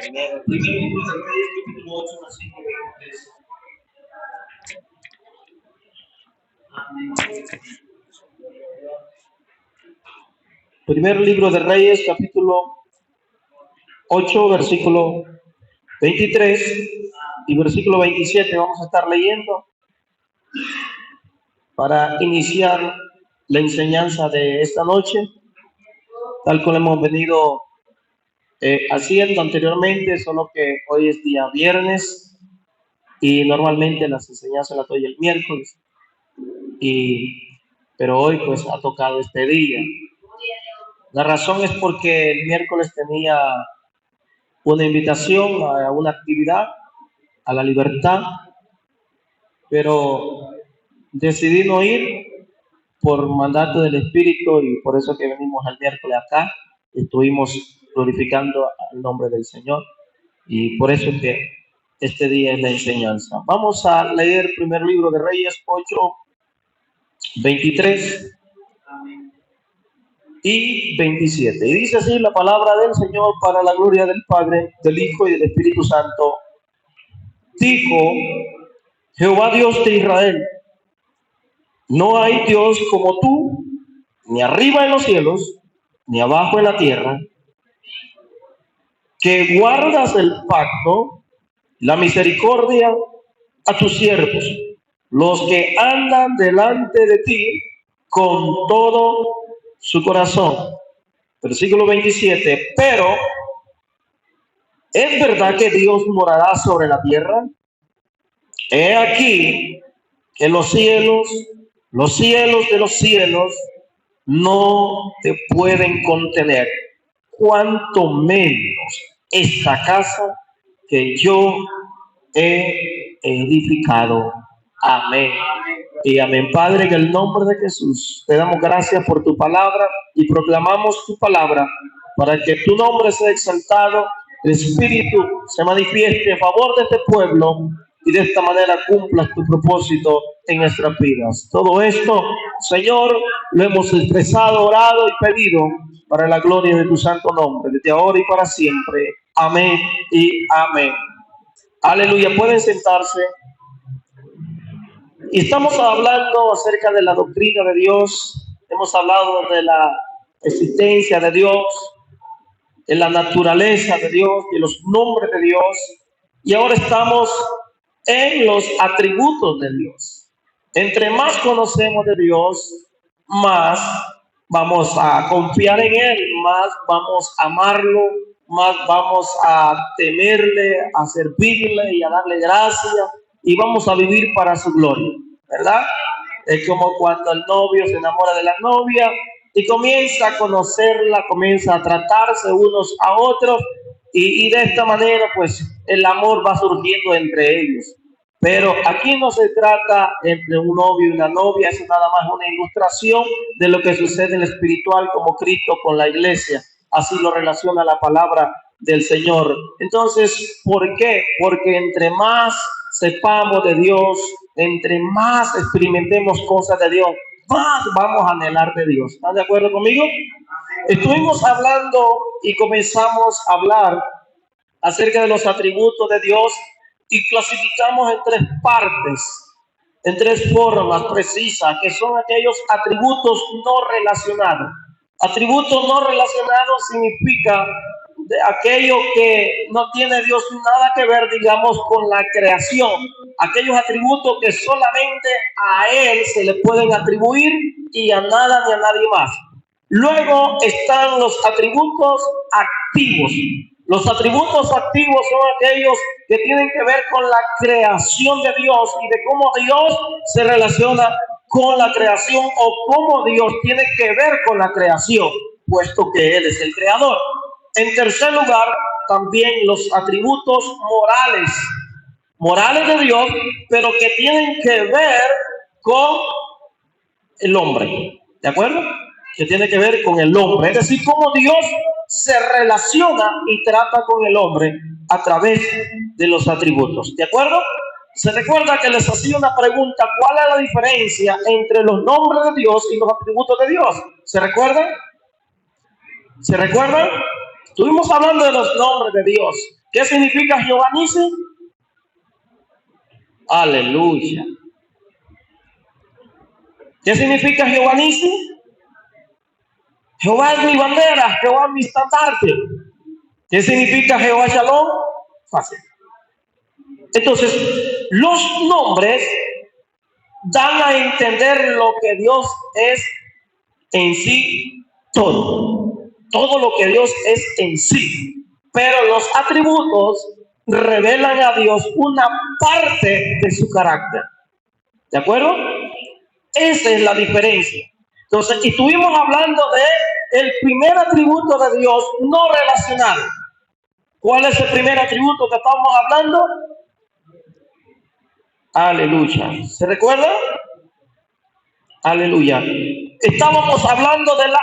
Primero libro de Reyes, capítulo 8, versículo 23. Primer libro de Reyes, capítulo 8, versículo 23 y versículo 27 vamos a estar leyendo para iniciar la enseñanza de esta noche, tal como hemos venido haciendo anteriormente, solo que hoy es día viernes y normalmente las enseñanzas las doy el miércoles, pero hoy pues ha tocado este día. La razón es porque el miércoles tenía una invitación a una actividad, a la libertad, pero decidí no ir por mandato del Espíritu y por eso que venimos el miércoles acá. Estuvimos glorificando el nombre del Señor y por eso es que este día es la enseñanza. Vamos a leer el primer libro de Reyes 8, 23 y 27. Y dice así la palabra del Señor para la gloria del Padre, del Hijo y del Espíritu Santo. Dijo Jehová Dios de Israel: no hay Dios como tú, ni arriba en los cielos, ni abajo en la tierra, que guardas el pacto, la misericordia a tus siervos, los que andan delante de ti con todo su corazón. Versículo 27. Pero, ¿es verdad que Dios morará sobre la tierra? He aquí que los cielos de los cielos no te pueden contener, cuanto menos esta casa que yo he edificado. Amén. Y amén. Padre, en el nombre de Jesús, te damos gracias por tu palabra y proclamamos tu palabra para que tu nombre sea exaltado, el Espíritu se manifieste a favor de este pueblo y de esta manera cumplas tu propósito en nuestras vidas. Todo esto, Señor, lo hemos expresado, orado y pedido para la gloria de tu santo nombre, desde ahora y para siempre. Amén y amén. Aleluya, pueden sentarse. Y estamos hablando acerca de la doctrina de Dios, hemos hablado de la existencia de Dios, de la naturaleza de Dios, de los nombres de Dios, y ahora estamos en los atributos de Dios. Entre más conocemos de Dios, más vamos a confiar en Él, más vamos a amarlo, más vamos a temerle, a servirle y a darle gracias, y vamos a vivir para su gloria, ¿verdad? Es como cuando el novio se enamora de la novia y comienza a conocerla, comienza a tratarse unos a otros, y de esta manera pues el amor va surgiendo entre ellos. Pero aquí no se trata entre un novio y una novia, es nada más una ilustración de lo que sucede en el espiritual como Cristo con la iglesia. Así lo relaciona la palabra del Señor. Entonces, ¿por qué? Porque entre más sepamos de Dios, entre más experimentemos cosas de Dios, más vamos a anhelar de Dios. ¿Están de acuerdo conmigo? Estuvimos hablando y comenzamos a hablar acerca de los atributos de Dios y clasificamos en tres partes, en tres formas precisas, que son aquellos atributos no relacionados. Atributos no relacionados significa de aquello que no tiene Dios nada que ver, digamos, con la creación. Aquellos atributos que solamente a Él se le pueden atribuir y a nada ni a nadie más. Luego están los atributos activos. Los atributos activos son aquellos que tienen que ver con la creación de Dios y de cómo Dios se relaciona con la creación o cómo Dios tiene que ver con la creación, puesto que Él es el creador. En tercer lugar, también los atributos morales de Dios, pero que tienen que ver con el hombre, ¿de acuerdo? Que tiene que ver con el hombre, es decir, cómo Dios se relaciona y trata con el hombre a través de los atributos, ¿de acuerdo? Se recuerda que les hacía una pregunta: ¿cuál es la diferencia entre los nombres de Dios y los atributos de Dios? ¿Se recuerdan? ¿Se recuerdan? Estuvimos hablando de los nombres de Dios. ¿Qué significa Jehová Nisi? Aleluya. ¿Qué significa Jehová Nisi? Jehová es mi bandera, Jehová es mi estandarte. ¿Qué significa Jehová Shalom? Fácil. Entonces, los nombres dan a entender lo que Dios es en sí todo. Todo lo que Dios es en sí. Pero los atributos revelan a Dios una parte de su carácter. ¿De acuerdo? Esa es la diferencia. Entonces, y estuvimos hablando de el primer atributo de Dios no relacional. ¿Cuál es el primer atributo que estamos hablando? Aleluya. ¿Se recuerda? Aleluya. Estábamos hablando de la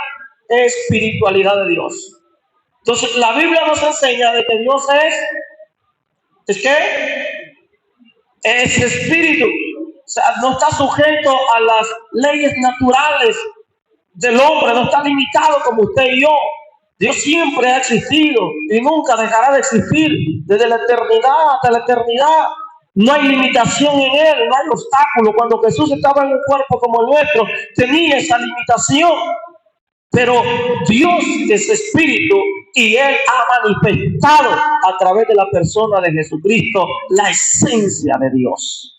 espiritualidad de Dios. Entonces, la Biblia nos enseña de que Dios ¿es qué? Es espíritu. O sea, no está sujeto a las leyes naturales del hombre, no está limitado como usted y yo. Dios siempre ha existido y nunca dejará de existir desde la eternidad hasta la eternidad. No hay limitación en él, no hay obstáculo. Cuando Jesús estaba en un cuerpo como el nuestro, tenía esa limitación. Pero Dios es espíritu y él ha manifestado a través de la persona de Jesucristo la esencia de Dios.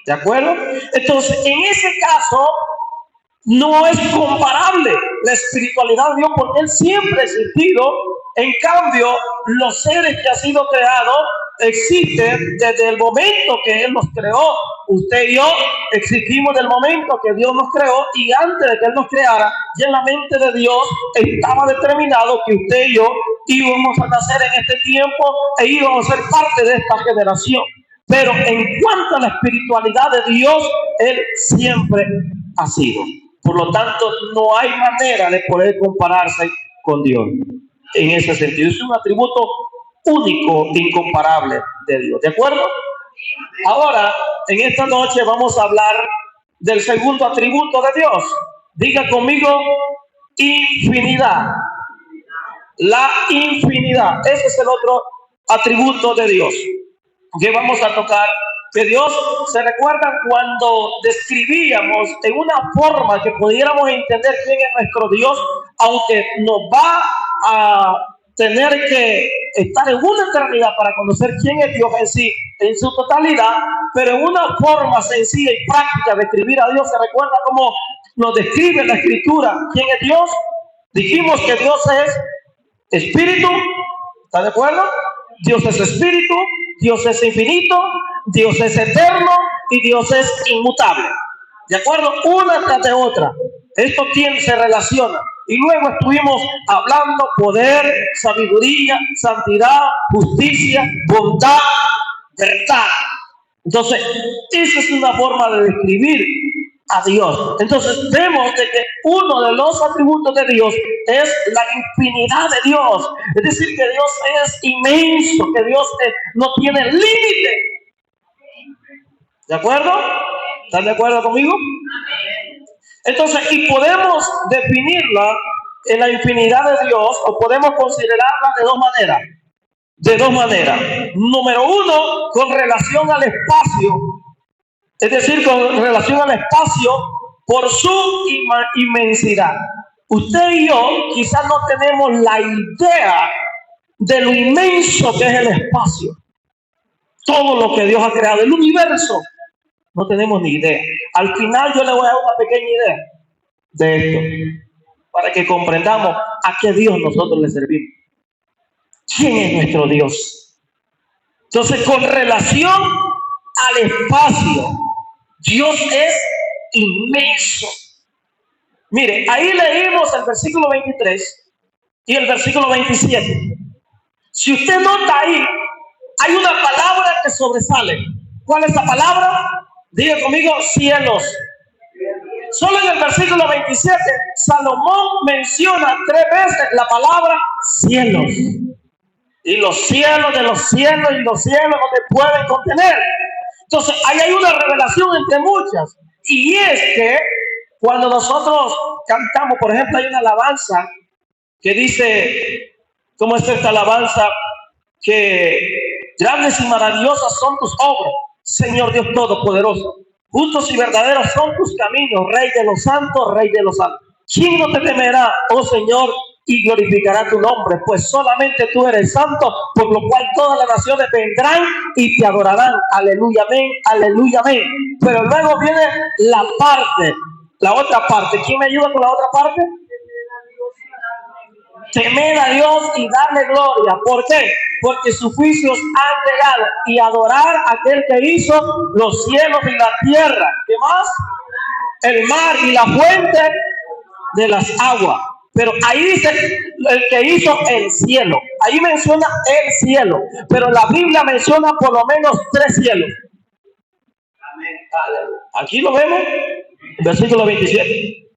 ¿De acuerdo? Entonces, en ese caso, no es comparable la espiritualidad de Dios porque Él siempre ha existido. En cambio, los seres que han sido creados existen desde el momento que Él nos creó. Usted y yo existimos desde el momento que Dios nos creó, y antes de que Él nos creara, ya en la mente de Dios estaba determinado que usted y yo íbamos a nacer en este tiempo e íbamos a ser parte de esta generación. Pero en cuanto a la espiritualidad de Dios, Él siempre ha sido. Por lo tanto, no hay manera de poder compararse con Dios en ese sentido. Es un atributo único, incomparable de Dios. ¿De acuerdo? Ahora, en esta noche vamos a hablar del segundo atributo de Dios. Diga conmigo, infinidad. La infinidad. Ese es el otro atributo de Dios que vamos a tocar. Que Dios, ¿se recuerdan cuando describíamos en una forma que pudiéramos entender quién es nuestro Dios? Aunque nos va a tener que estar en una eternidad para conocer quién es Dios en sí, en su totalidad, pero en una forma sencilla y práctica de escribir a Dios. ¿Se recuerda cómo nos describe la Escritura quién es Dios? Dijimos que Dios es espíritu. ¿Está de acuerdo? Dios es espíritu, Dios es infinito, Dios es eterno y Dios es inmutable. ¿De acuerdo? Una tras de otra. Esto se relaciona. Y luego estuvimos hablando poder, sabiduría, santidad, justicia, bondad, verdad. Entonces, esa es una forma de describir a Dios. Entonces vemos de que uno de los atributos de Dios es la infinidad de Dios. Es decir, que Dios es inmenso, que Dios no tiene límite. ¿De acuerdo? ¿Están de acuerdo conmigo? Entonces, y podemos definirla en la infinidad de Dios, o podemos considerarla de dos maneras. De dos maneras. Número uno, con relación al espacio. Es decir, con relación al espacio por su inmensidad. Usted y yo quizás no tenemos la idea de lo inmenso que es el espacio. Todo lo que Dios ha creado, el universo, no tenemos ni idea. Al final yo le voy a dar una pequeña idea de esto, para que comprendamos a qué Dios nosotros le servimos. ¿Quién es nuestro Dios? Entonces, con relación al espacio, Dios es inmenso. Mire, ahí leímos el versículo 23 y el versículo 27. Si usted nota ahí, hay una palabra que sobresale. ¿Cuál es la palabra? Diga conmigo, cielos. Solo en el versículo 27, Salomón menciona 3 veces la palabra cielos. Y los cielos de los cielos y los cielos no te pueden contener. Entonces, ahí hay una revelación entre muchas. Y es que cuando nosotros cantamos, por ejemplo, hay una alabanza que dice, ¿cómo es esta alabanza? que grandes y maravillosas son tus obras, Señor Dios Todopoderoso. Justos y verdaderos son tus caminos, Rey de los santos, Rey de los santos. ¿Quién no te temerá, oh Señor, y glorificará tu nombre? Pues solamente tú eres santo, por lo cual todas las naciones vendrán y te adorarán. Aleluya, amén, aleluya, amén. Pero luego viene la otra parte. ¿Quién me ayuda con la otra parte? Temer a Dios y darle gloria. ¿Por qué? Porque sus juicios han llegado, y adorar a aquel que hizo los cielos y la tierra. ¿Qué más? El mar y la fuente de las aguas. Pero ahí dice el que hizo el cielo. Ahí menciona el cielo, pero la Biblia menciona por lo menos 3 cielos. Aquí lo vemos, versículo 27.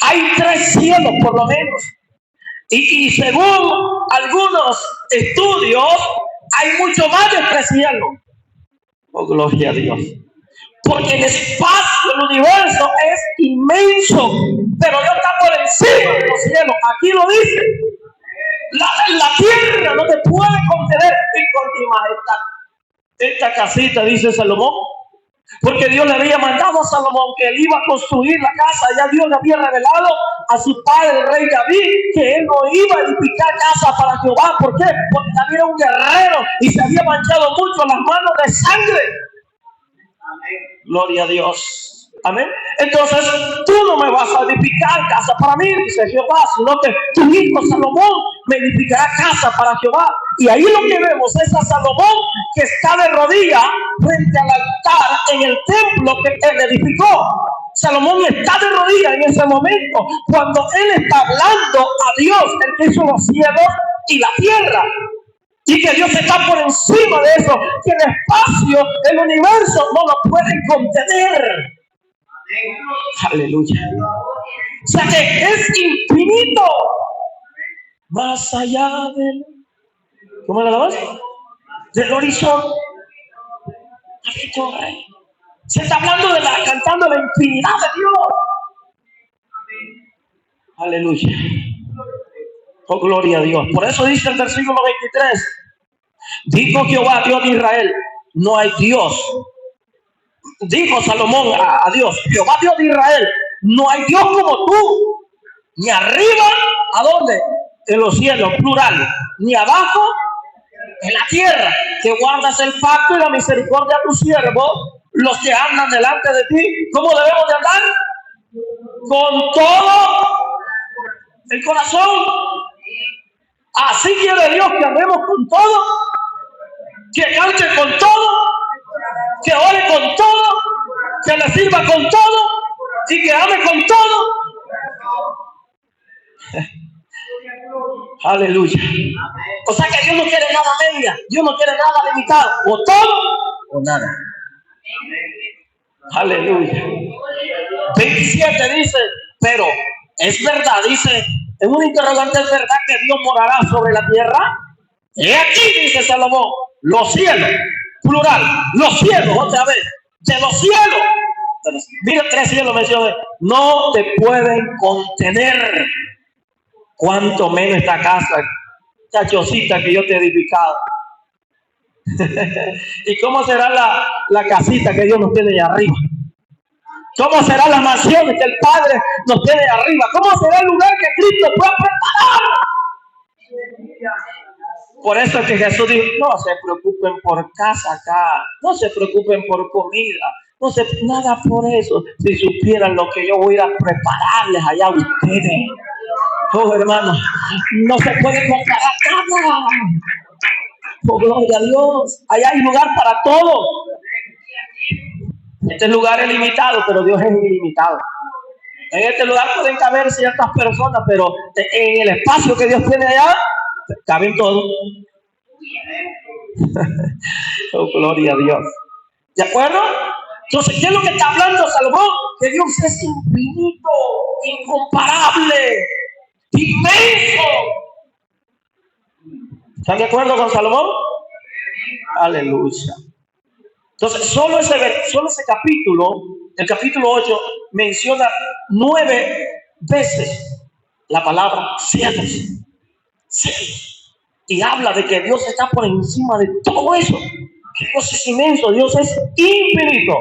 Hay 3 cielos por lo menos. Y según algunos estudios, hay mucho más de 3 cielos. Oh, gloria a Dios. Porque el espacio, el universo es inmenso, pero Dios está por encima de los cielos. Aquí lo dice. La tierra no te puede contener. Y continúa esta casita, dice Salomón. Porque Dios le había mandado a Salomón que él iba a construir la casa. Ya Dios le había revelado a su padre, el rey David, que él no iba a edificar casa para Jehová. ¿Por qué? Porque David era un guerrero y se había manchado mucho las manos de sangre. Amén. Gloria a Dios. Amén. Entonces, tú no me vas a edificar casa para mí, dice Jehová, sino que tu hijo Salomón me edificará casa para Jehová. Y ahí lo que vemos es a Salomón que está de rodillas frente al altar en el templo que él edificó. Salomón está de rodillas en ese momento, cuando él está hablando a Dios, el que hizo los cielos y la tierra. Y que Dios está por encima de eso, que el espacio, el universo no lo puede contener. Aleluya. O sea que es infinito. Más allá del... ¿Cómo la llamas? Del horizonte. Se está hablando cantando la infinidad de Dios. Aleluya. Oh, gloria a Dios. Por eso dice el versículo 23. Dijo Jehová, Dios de Israel, no hay Dios. Dijo Salomón a Dios, Jehová, Dios de Israel, no hay Dios como tú, ni arriba, ¿a dónde? En los cielos, plural, ni abajo, en la tierra, que guardas el pacto y la misericordia a tus siervos, los que andan delante de ti. ¿Cómo debemos de andar? Con todo el corazón. Así quiere Dios que andemos con todo, que cante con todo, que ore con todo, que le sirva con todo y que ame con todo. Aleluya. O sea que Dios no quiere nada media, Dios no quiere nada limitado, o todo o nada. Aleluya. 27 dice, pero es verdad, dice, en un interrogante, ¿es verdad que Dios morará sobre la tierra? Y aquí dice Salomón, los cielos, plural, los cielos, otra vez, de los cielos. Mira, 3 cielos mencioné, no te pueden contener. Cuanto menos esta casa, chachosita que yo te he edificado. ¿Y cómo será la casita que Dios nos tiene allá arriba? ¿Cómo serán las mansiones que el Padre nos tiene allá arriba? ¿Cómo será el lugar que Cristo fue a preparar? Por eso es que Jesús dijo, no se preocupen por casa acá, no se preocupen por comida, nada por eso. Si supieran lo que yo voy a ir a prepararles allá a ustedes. Oh, hermano, no se puede comparar nada. Oh, gloria a Dios. Allá hay lugar para todo. Este lugar es limitado, pero Dios es ilimitado. En este lugar pueden caber ciertas personas, pero en el espacio que Dios tiene allá, caben todos. Oh, gloria a Dios. ¿De acuerdo? Entonces, ¿qué es lo que está hablando Salomón? Que Dios es infinito, incomparable, inmenso. ¿Están de acuerdo con Salomón? Aleluya. Entonces, solo ese capítulo, el capítulo 8, menciona 9 veces la palabra cielos. Cielos. y habla de que Dios está por encima de todo eso. Que Dios es inmenso, Dios es infinito.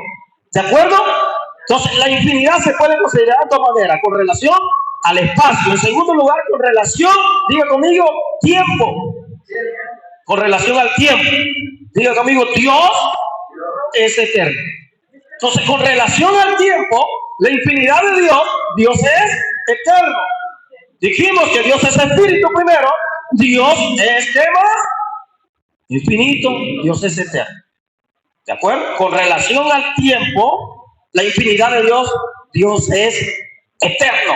¿De acuerdo? Entonces, la infinidad se puede considerar de dos maneras: con relación al espacio. En segundo lugar, con relación, diga conmigo, tiempo. Con relación al tiempo. Diga conmigo, Dios es eterno. Entonces, con relación al tiempo, la infinidad de Dios, Dios es eterno. Dijimos que Dios es espíritu primero, Dios es ¿qué más? Infinito, Dios es eterno. ¿De acuerdo? Con relación al tiempo, la infinidad de Dios, Dios es eterno.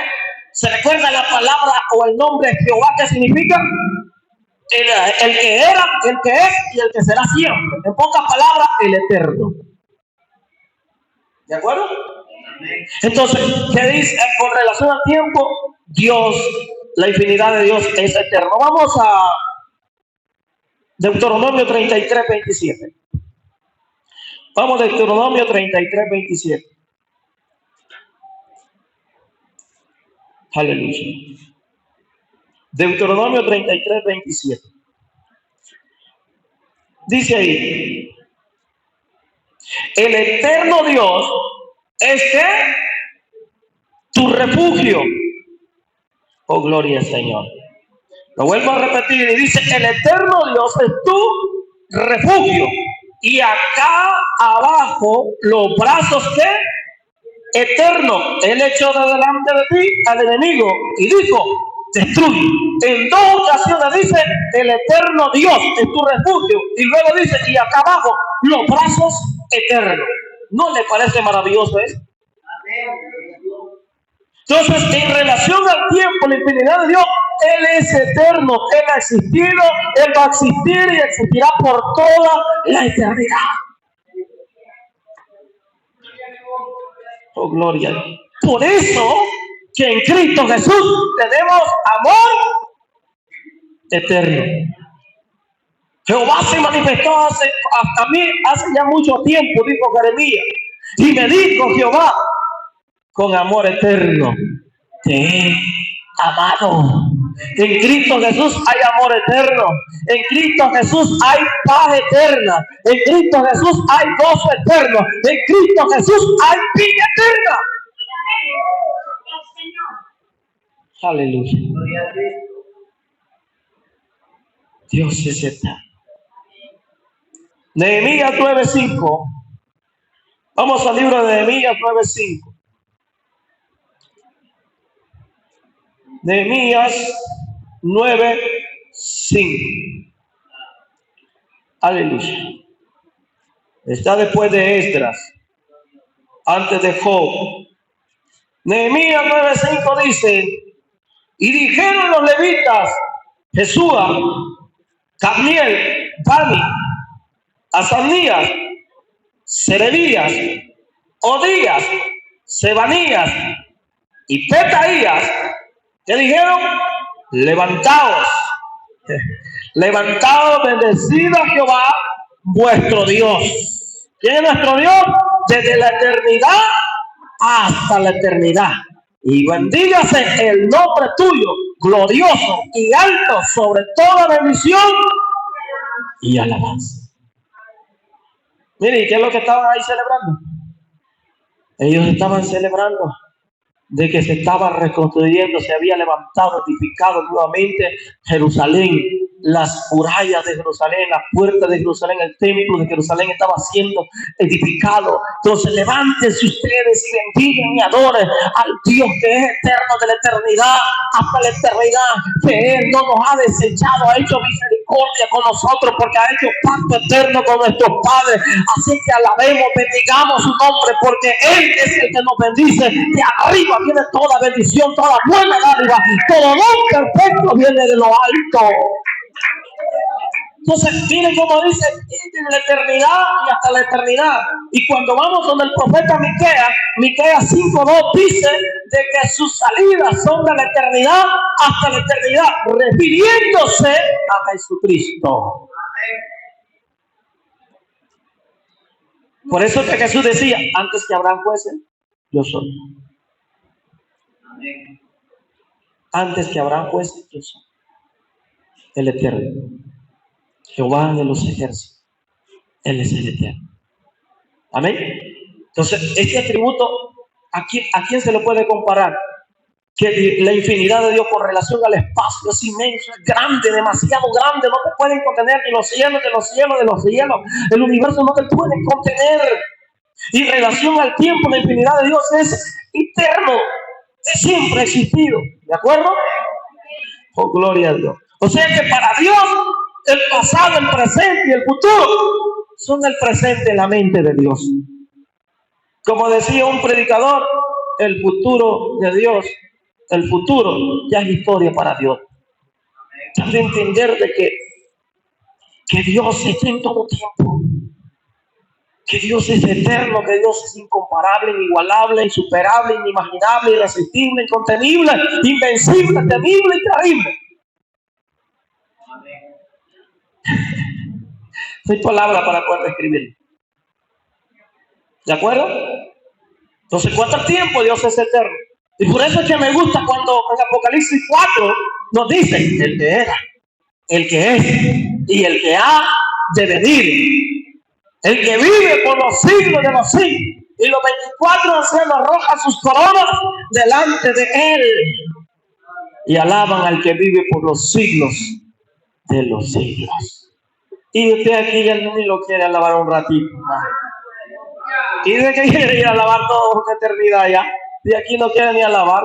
¿Se recuerda la palabra o el nombre Jehová? ¿Qué significa? El que era, el que es y el que será siempre. En pocas palabras, el eterno. ¿De acuerdo? Entonces, ¿qué dice? Con relación al tiempo, Dios, la infinidad de Dios es eterno. Vamos a Deuteronomio 33, 27. Vamos a Deuteronomio 33, 27. Aleluya. Deuteronomio 33, 27. Dice ahí: el eterno Dios es que tu refugio. Oh, gloria al Señor. Lo vuelvo a repetir y dice: el eterno Dios es tu refugio. Y acá abajo los brazos que eterno, él echó de delante de ti al enemigo y dijo: destruye. En dos ocasiones dice: el eterno Dios es tu refugio, y luego dice: y acá abajo los brazos eternos. ¿No le parece maravilloso eso? Entonces, en relación al tiempo, la infinidad de Dios, Él es eterno, Él ha existido, Él va a existir y existirá por toda la eternidad. Oh, gloria. Por eso que en Cristo Jesús tenemos amor eterno. Jehová se manifestó hasta mí hace ya mucho tiempo, dijo Jeremías, y me dijo Jehová: con amor eterno te he amado. En Cristo Jesús hay amor eterno. En Cristo Jesús hay paz eterna. En Cristo Jesús hay gozo eterno. En Cristo Jesús hay vida eterna. Aleluya. Dios es eterno. Nehemías 9:5. Vamos al libro de Nehemías 9:5. Nehemías 9:5. Aleluya. Está después de Esdras, antes de Job. Nehemías 9:5 dice: y dijeron los levitas, Jesúa, Cadmiel, Bani, Asanías, Serebías, Odías, Sebanías y Petaías, que dijeron: levantaos, levantaos, bendecid a Jehová vuestro Dios. ¿Quién es nuestro Dios? Desde la eternidad hasta la eternidad. Y bendígase el nombre tuyo, glorioso y alto sobre toda bendición y alabanza. Mire, ¿qué es lo que estaban ahí celebrando? Ellos estaban celebrando de que se estaba reconstruyendo, se había levantado, edificado nuevamente Jerusalén, las murallas de Jerusalén, las puertas de Jerusalén, el templo de Jerusalén estaba siendo edificado. Entonces levántense ustedes y bendigan y adoren al Dios que es eterno, de la eternidad hasta la eternidad, que Él no nos ha desechado, ha hecho misericordia con nosotros, porque ha hecho pacto eterno con nuestros padres. Así que alabemos, bendigamos su nombre, porque Él es el que nos bendice. De arriba viene toda bendición, toda buena dádiva, todo don perfecto viene de lo alto. Entonces, miren cómo dice: en la eternidad y hasta la eternidad. Y cuando vamos donde el profeta Miqueas 5:2 dice de que sus salidas son de la eternidad hasta la eternidad, refiriéndose a Jesucristo. Por eso que Jesús decía: antes que Abraham fuese, yo soy. Antes que Abraham fuese, yo soy. el Eterno. Jehová de los ejércitos, Él es el Eterno. Amén. Entonces, este atributo, ¿a quién se le puede comparar? Que la infinidad de Dios con relación al espacio es inmenso, es grande, demasiado grande, no te pueden contener ni los cielos de los cielos de los cielos. El universo no te puede contener. Y en relación al tiempo, la infinidad de Dios es eterno, siempre ha existido. ¿De acuerdo? Oh, gloria a Dios. O sea que para Dios, el pasado, el presente y el futuro son el presente en la mente de Dios. Como decía un predicador, el futuro de Dios, el futuro ya es historia para Dios. Hay que entender de que Dios está en todo tiempo, que Dios es eterno, que Dios es incomparable, inigualable, insuperable, inimaginable, irresistible, incontenible, invencible, temible y terrible. No hay palabra para poder describirlo. ¿De acuerdo? Entonces, ¿cuánto tiempo Dios es eterno? Y por eso es que me gusta cuando en Apocalipsis 4 nos dice el que era, el que es y el que ha de venir. El que vive por los siglos de los siglos. Y los 24 ancianos arrojan sus coronas delante de él. Y alaban al que vive por los siglos de los siglos. Y usted aquí ya ni lo quiere alabar un ratito. ¿Y de qué quiere ir a alabar toda una eternidad ya? Y aquí no quiere ni alabar.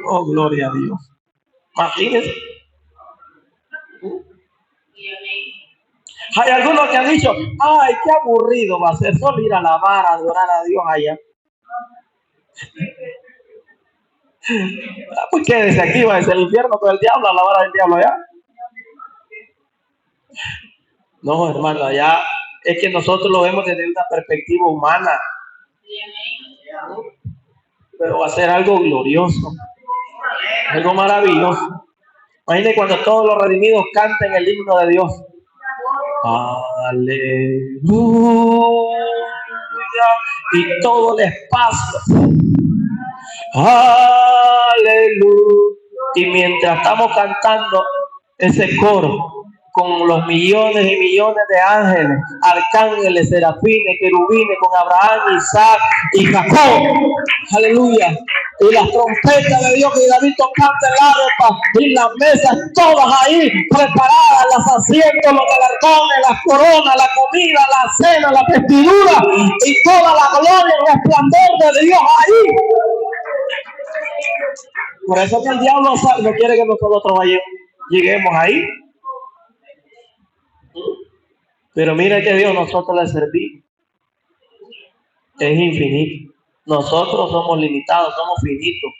Oh, gloria a Dios. Imagínense. Hay algunos que han dicho, ay, qué aburrido va a ser solo ir a alabar, a adorar a Dios allá. Pues quédese aquí, va a ser el infierno todo el diablo, a alabar al diablo allá. No, hermano, allá es que nosotros lo vemos desde una perspectiva humana. Pero va a ser algo glorioso, algo maravilloso. Imagínense cuando todos los redimidos canten el himno de Dios. Aleluya. Y todo el espacio. Aleluya. Y mientras estamos cantando ese coro con los millones y millones de ángeles, arcángeles, serafines, querubines, con Abraham, Isaac y Jacob. Aleluya. Y las trompetas de Dios que David tocando el arpa y las mesas todas ahí preparadas, los asientos, los galardones, las coronas, la comida, la cena, la vestidura y toda la gloria, el resplandor de Dios ahí. Por eso que el diablo no quiere que nosotros lleguemos ahí. Pero mira que Dios nosotros le servimos. Es infinito. Nosotros somos limitados, somos finitos.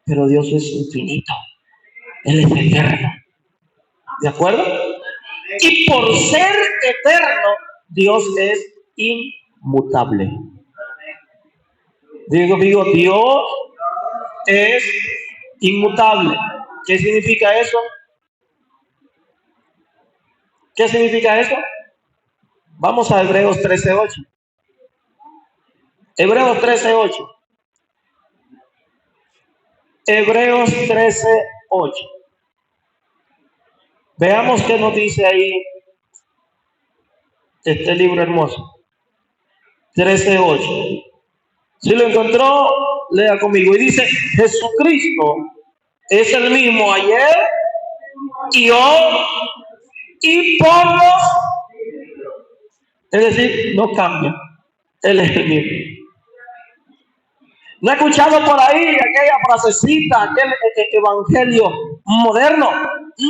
Pero Dios es infinito. Él es eterno. ¿De acuerdo? Y por ser eterno, Dios es inmutable. Digo, Dios es inmutable. ¿Qué significa eso? ¿Qué significa eso? Vamos a Hebreos 13:8. Hebreos 13:8. Hebreos 13:8. Veamos qué nos dice ahí este libro hermoso. 13:8. Si lo encontró, lea conmigo. Y dice, Jesucristo es el mismo ayer y hoy y por los. Es decir, no cambia. Él es el mismo. ¿No he escuchado por ahí aquella frasecita, aquel evangelio moderno?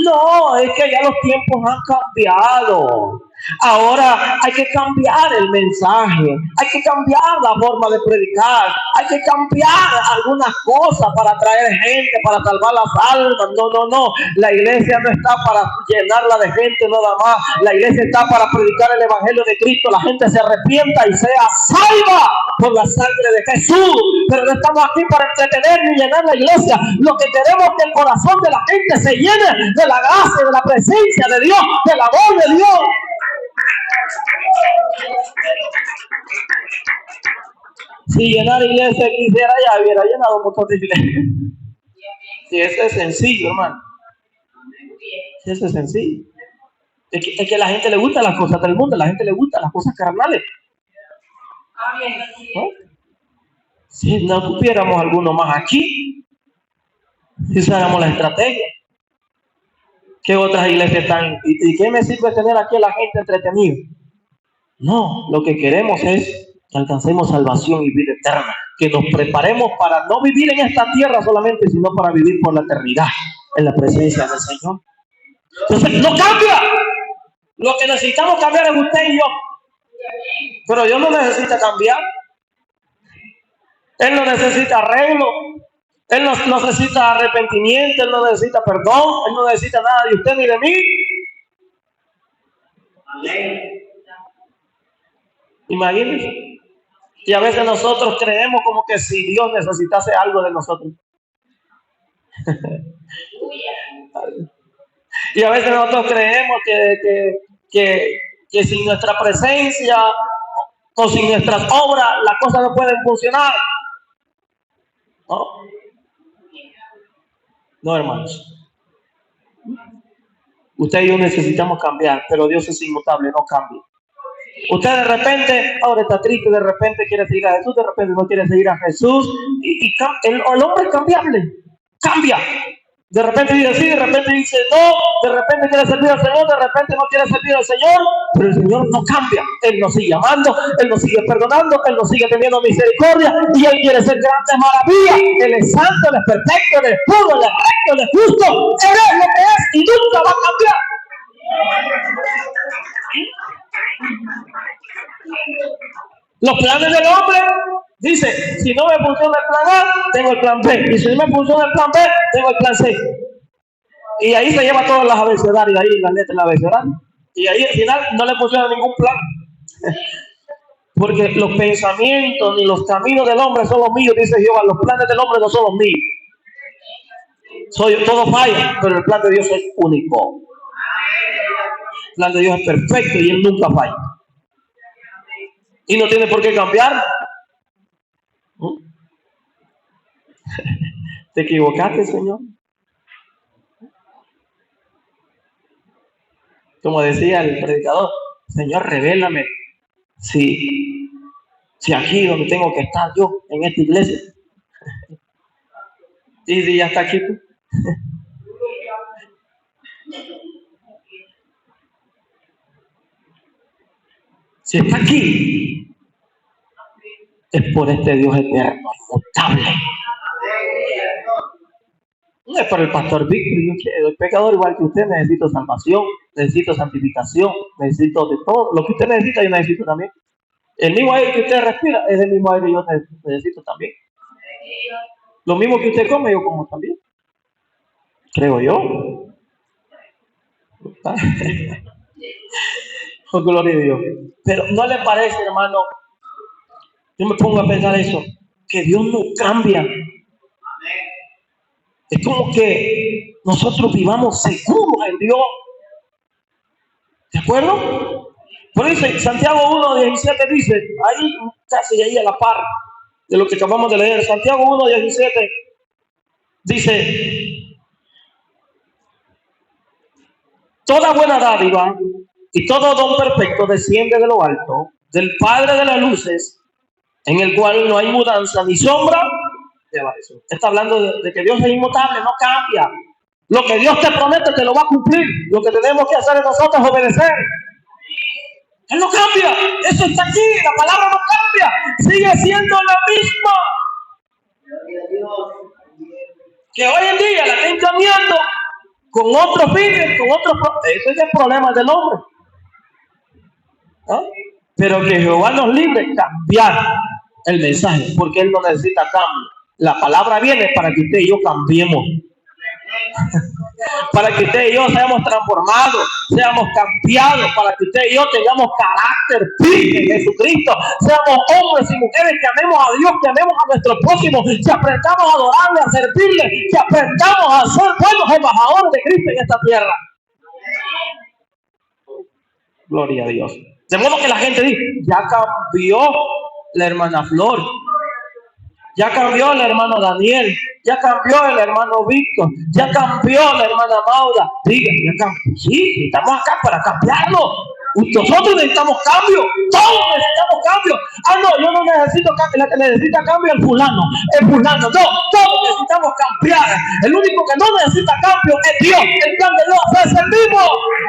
No, es que ya los tiempos han cambiado. Ahora hay que cambiar el mensaje, hay que cambiar la forma de predicar, hay que cambiar algunas cosas para atraer gente, para salvar las almas. No. La iglesia no está para llenarla de gente nada más. La iglesia está para predicar el evangelio de Cristo. La gente se arrepienta y sea salva por la sangre de Jesús. Pero no estamos aquí para entretener ni llenar la iglesia. Lo que queremos es que el corazón de la gente se llene de la gracia, de la presencia de Dios, del amor de Dios. Si llenar iglesia quisiera, ya hubiera llenado un montón de iglesias. Si eso es sencillo, hermano. Eso es sencillo. Es que a la gente le gustan las cosas del mundo, a la gente le gustan las cosas carnales. ¿No? Si no tuviéramos alguno más aquí, si usáramos la estrategia, ¿qué otras iglesias están? ¿Y qué me sirve tener aquí a la gente entretenida? No, lo que queremos es que alcancemos salvación y vida eterna, que nos preparemos para no vivir en esta tierra solamente, sino para vivir por la eternidad en la presencia del Señor. Entonces, no cambia. Lo que necesitamos cambiar es usted y yo. Pero Dios no necesita cambiar. Él no necesita arreglo. Él no necesita arrepentimiento. Él no necesita perdón. Él no necesita nada de usted ni de mí. Amén. Imagínense. Y a veces nosotros creemos como que si Dios necesitase algo de nosotros. Y a veces nosotros creemos que sin nuestra presencia o sin nuestras obras las cosas no pueden funcionar. ¿No? No, hermanos. Usted y yo necesitamos cambiar, pero Dios es inmutable, no cambia. Usted de repente, ahora está triste, de repente quiere seguir a Jesús, de repente no quiere seguir a Jesús. Y el hombre es cambiable, cambia. De repente dice sí, de repente dice no, de repente quiere servir al Señor, de repente no quiere servir al Señor, pero el Señor no cambia. Él nos sigue amando, Él nos sigue perdonando, Él nos sigue teniendo misericordia y Él quiere hacer grandes maravillas. Él es santo, Él es perfecto, Él es puro, Él es recto, Él es justo. Él es lo que es y nunca va a cambiar. Los planes del hombre, dice, si no me funciona el plan A, tengo el plan B. Y si no me funciona el plan B, tengo el plan C. Y ahí se lleva todas las abecedarias, ahí las letras de la abecedaria. Y ahí al final no le funciona ningún plan. Porque los pensamientos ni los caminos del hombre son los míos, dice Jehová. Los planes del hombre no son los míos. Todo falla, pero el plan de Dios es único. El plan de Dios es perfecto y Él nunca falla. Y no tiene por qué cambiar. ¿Te equivocaste, Señor? Como decía el predicador, Señor, revélame si aquí donde tengo que estar yo, en esta iglesia. Y si ya está aquí tú. Si está aquí, es por este Dios eterno, inmutable. No es por el pastor Víctor, yo soy pecador igual que usted, necesito salvación, necesito santificación, necesito de todo. Lo que usted necesita, yo necesito también. El mismo aire que usted respira es el mismo aire que yo necesito también. Lo mismo que usted come, yo como también. Creo yo. Oh, gloria a Dios. Pero ¿no le parece, hermano? Yo me pongo a pensar eso, que Dios no cambia. Es como que nosotros vivamos seguros en Dios. ¿De acuerdo? Por eso Santiago 1:17 dice, ahí casi ahí a la par de lo que acabamos de leer, Santiago 1:17 dice, toda buena dádiva y todo don perfecto desciende de lo alto, del Padre de las luces, en el cual no hay mudanza ni sombra de variación. Está hablando de que Dios es inmutable, no cambia. Lo que Dios te promete te lo va a cumplir. Lo que tenemos que hacer nosotros es obedecer. Él no cambia. Eso está aquí. La palabra no cambia. Sigue siendo la misma. Que hoy en día la estén cambiando con otros fines, con otros. Ese es el problema del hombre. ¿Ah? Pero que Jehová nos libre cambiar el mensaje, porque Él no necesita cambio. La palabra viene para que usted y yo cambiemos. Para que usted y yo seamos transformados, seamos cambiados, para que usted y yo tengamos carácter firme en Jesucristo, seamos hombres y mujeres que amemos a Dios, que amemos a nuestro prójimo, que aprendamos a adorarle, a servirle, que aprendamos a ser buenos embajadores de Cristo en esta tierra. Gloria a Dios. De modo que la gente dice, ya cambió la hermana Flor. Ya cambió el hermano Daniel, ya cambió el hermano Víctor, ya cambió la hermana Maura. Diga, ya cambió. Sí, estamos acá para cambiarlo. Nosotros necesitamos cambio, todos necesitamos cambio. Ah, no, yo no necesito cambio, la que necesita cambio es fulano, no, todos necesitamos cambiar. El único que no necesita cambio es Dios. El plan de Dios es el mismo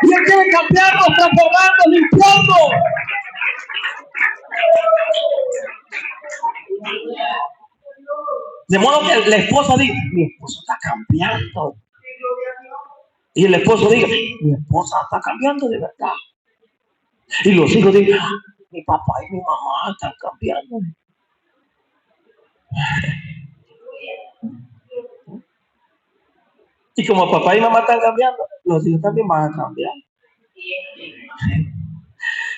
y Él quiere cambiarnos, transformarnos, limpiarnos. De modo que la esposa diga, mi esposo está cambiando. Y el esposo diga, mi esposa está cambiando de verdad. Y los hijos digan, mi papá y mi mamá están cambiando. Y como papá y mamá están cambiando, los hijos también van a cambiar.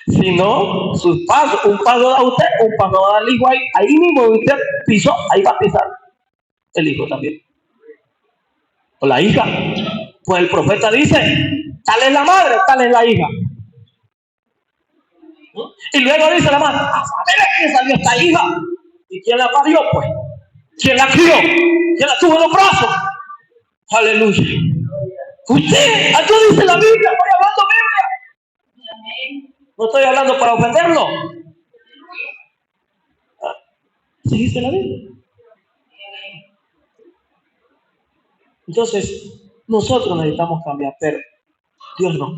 Si no, sus pasos, un paso da usted, un paso va al hijo ahí mismo usted pisó, ahí va a pisar el hijo también. O la hija. Pues el profeta dice, tal es la madre, tal es la hija. Y luego dice la madre, a saber quién salió esta hija. ¿Y quién la parió? Pues, ¿quién la crió? ¿Quién la tuvo en los brazos? Aleluya. Usted, aquí dice la Biblia, estoy hablando Biblia. No estoy hablando para ofenderlo. ¿Sí dice la Biblia? Entonces, nosotros necesitamos cambiar, pero Dios no.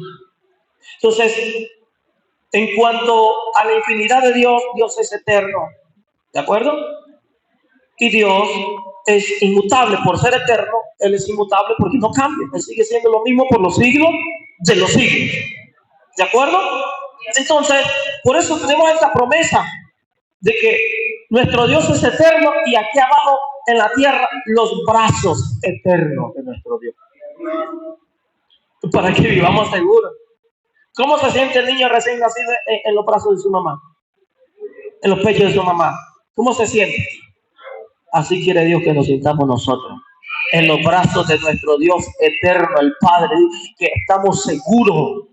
Entonces, en cuanto a la infinidad de Dios, Dios es eterno. ¿De acuerdo? Y Dios es inmutable. Por ser eterno, Él es inmutable porque no cambia. Él sigue siendo lo mismo por los siglos de los siglos. ¿De acuerdo? Entonces, por eso tenemos esta promesa de que nuestro Dios es eterno y aquí abajo en la tierra los brazos eternos de nuestro Dios. Para que vivamos seguros. ¿Cómo se siente el niño recién nacido en los brazos de su mamá? En los pechos de su mamá. ¿Cómo se siente? Así quiere Dios que nos sintamos nosotros. En los brazos de nuestro Dios eterno, el Padre, que estamos seguros.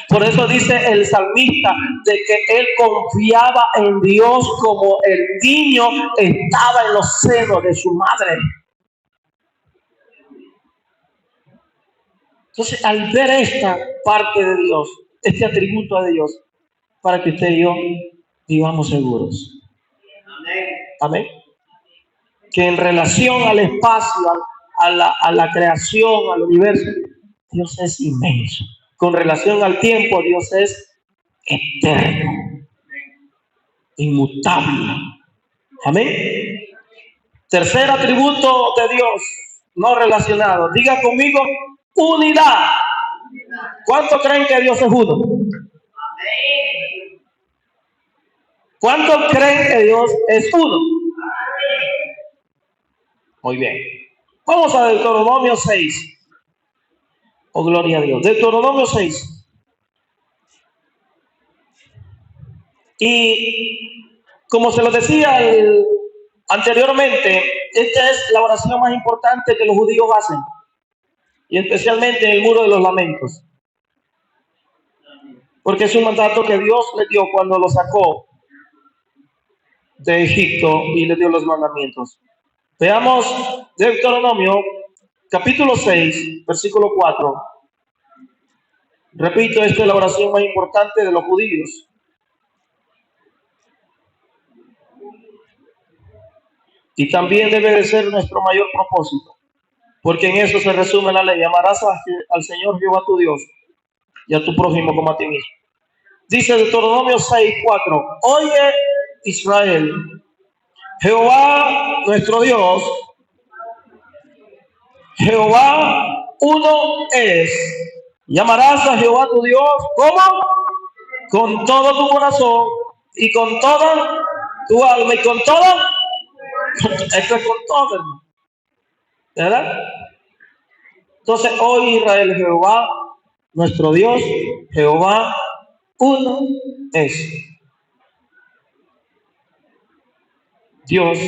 Por eso dice el salmista de que él confiaba en Dios como el niño estaba en los senos de su madre. Entonces, al ver esta parte de Dios, este atributo de Dios, para que usted y yo vivamos seguros. Amén. Que en relación al espacio, a la creación, al universo, Dios es inmenso. Con relación al tiempo, Dios es eterno, inmutable. Amén. Tercer atributo de Dios, no relacionado. Diga conmigo, unidad. ¿Cuántos creen que Dios es uno? ¿Cuántos creen que Dios es uno? Muy bien. Vamos a Deuteronomio 6. Oh, gloria a Dios. Deuteronomio 6. Y como se lo decía anteriormente, esta es la oración más importante que los judíos hacen. Y especialmente en el muro de los lamentos. Porque es un mandato que Dios le dio cuando lo sacó de Egipto y le dio los mandamientos. Veamos Deuteronomio capítulo 6, versículo 4. Repito, esta es la oración más importante de los judíos. Y también debe de ser nuestro mayor propósito. Porque en eso se resume la ley. Amarás al Señor Jehová tu Dios y a tu prójimo como a ti mismo. Dice Deuteronomio 6, 4. Oye, Israel, Jehová nuestro Dios, Jehová uno es. Llamarás a Jehová tu Dios, ¿cómo? Con todo tu corazón y con toda tu alma y con todo. Esto es con todo, hermano. ¿Verdad? Entonces, hoy Israel, Jehová nuestro Dios, Jehová uno es. Dios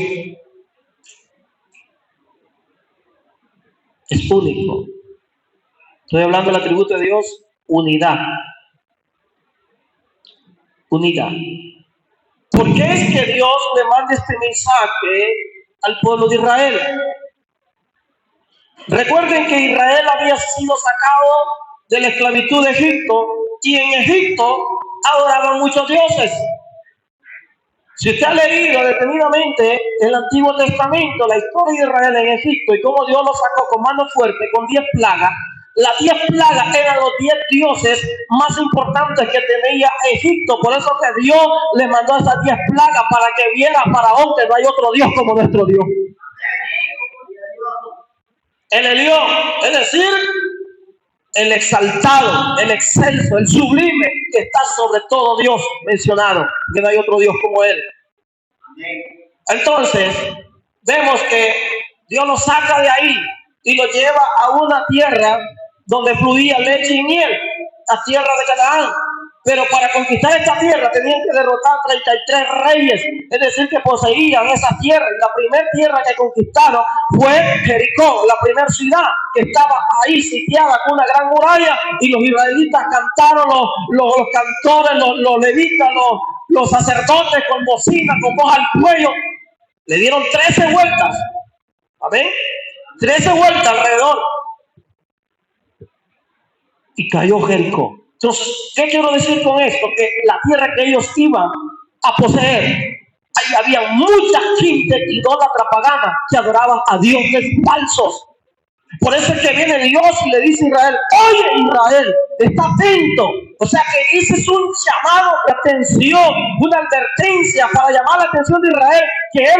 es único. Estoy hablando del atributo de Dios, unidad. Unidad. ¿Por qué es que Dios le manda este mensaje al pueblo de Israel? Recuerden que Israel había sido sacado de la esclavitud de Egipto y en Egipto adoraban muchos dioses. Si usted ha leído detenidamente el Antiguo Testamento, la historia de Israel en Egipto y cómo Dios lo sacó con mano fuerte, con 10 plagas, las 10 plagas eran los 10 dioses más importantes que tenía Egipto. Por eso que Dios le mandó esas 10 plagas para que viera Faraón que no hay otro Dios como nuestro Dios. El Elión, es decir, el exaltado, el excelso, el sublime, que está sobre todo Dios mencionado, que no hay otro Dios como Él. Entonces, vemos que Dios lo saca de ahí y lo lleva a una tierra donde fluía leche y miel, la tierra de Canaán. Pero para conquistar esta tierra tenían que derrotar 33 reyes, es decir, que poseían esa tierra. Y la primera tierra que conquistaron fue Jericó, la primera ciudad que estaba ahí sitiada con una gran muralla. Y los israelitas cantaron, los cantores, los levitas, los sacerdotes con bocina, con voz al cuello. Le dieron 13 vueltas. ¿Amén? 13 vueltas alrededor. Y cayó Jericó. Entonces, ¿qué quiero decir con esto? Que la tierra que ellos iban a poseer, ahí había mucha gente idólatra pagana que adoraba a dioses falsos. Por eso es que viene Dios y le dice a Israel: oye Israel, está atento. O sea que ese es un llamado de atención, una advertencia para llamar la atención de Israel, que es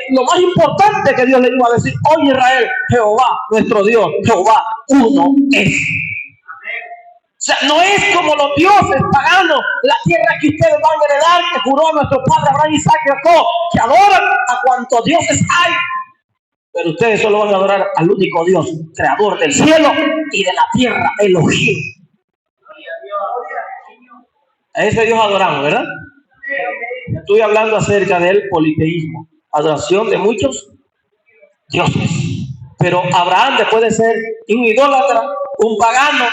lo más importante que Dios le iba a decir. Oye Israel, Jehová, nuestro Dios, Jehová, uno es. O sea, no es como los dioses paganos, la tierra que ustedes van a heredar, que juró a nuestro padre Abraham, Isaac y Jacob, que adoran a cuantos dioses hay. Pero ustedes solo van a adorar al único Dios, creador del cielo y de la tierra, Elohim. A ese Dios adoramos, ¿verdad? Estoy hablando acerca del politeísmo, adoración de muchos dioses. Pero Abraham, después de ser un idólatra, un pagano,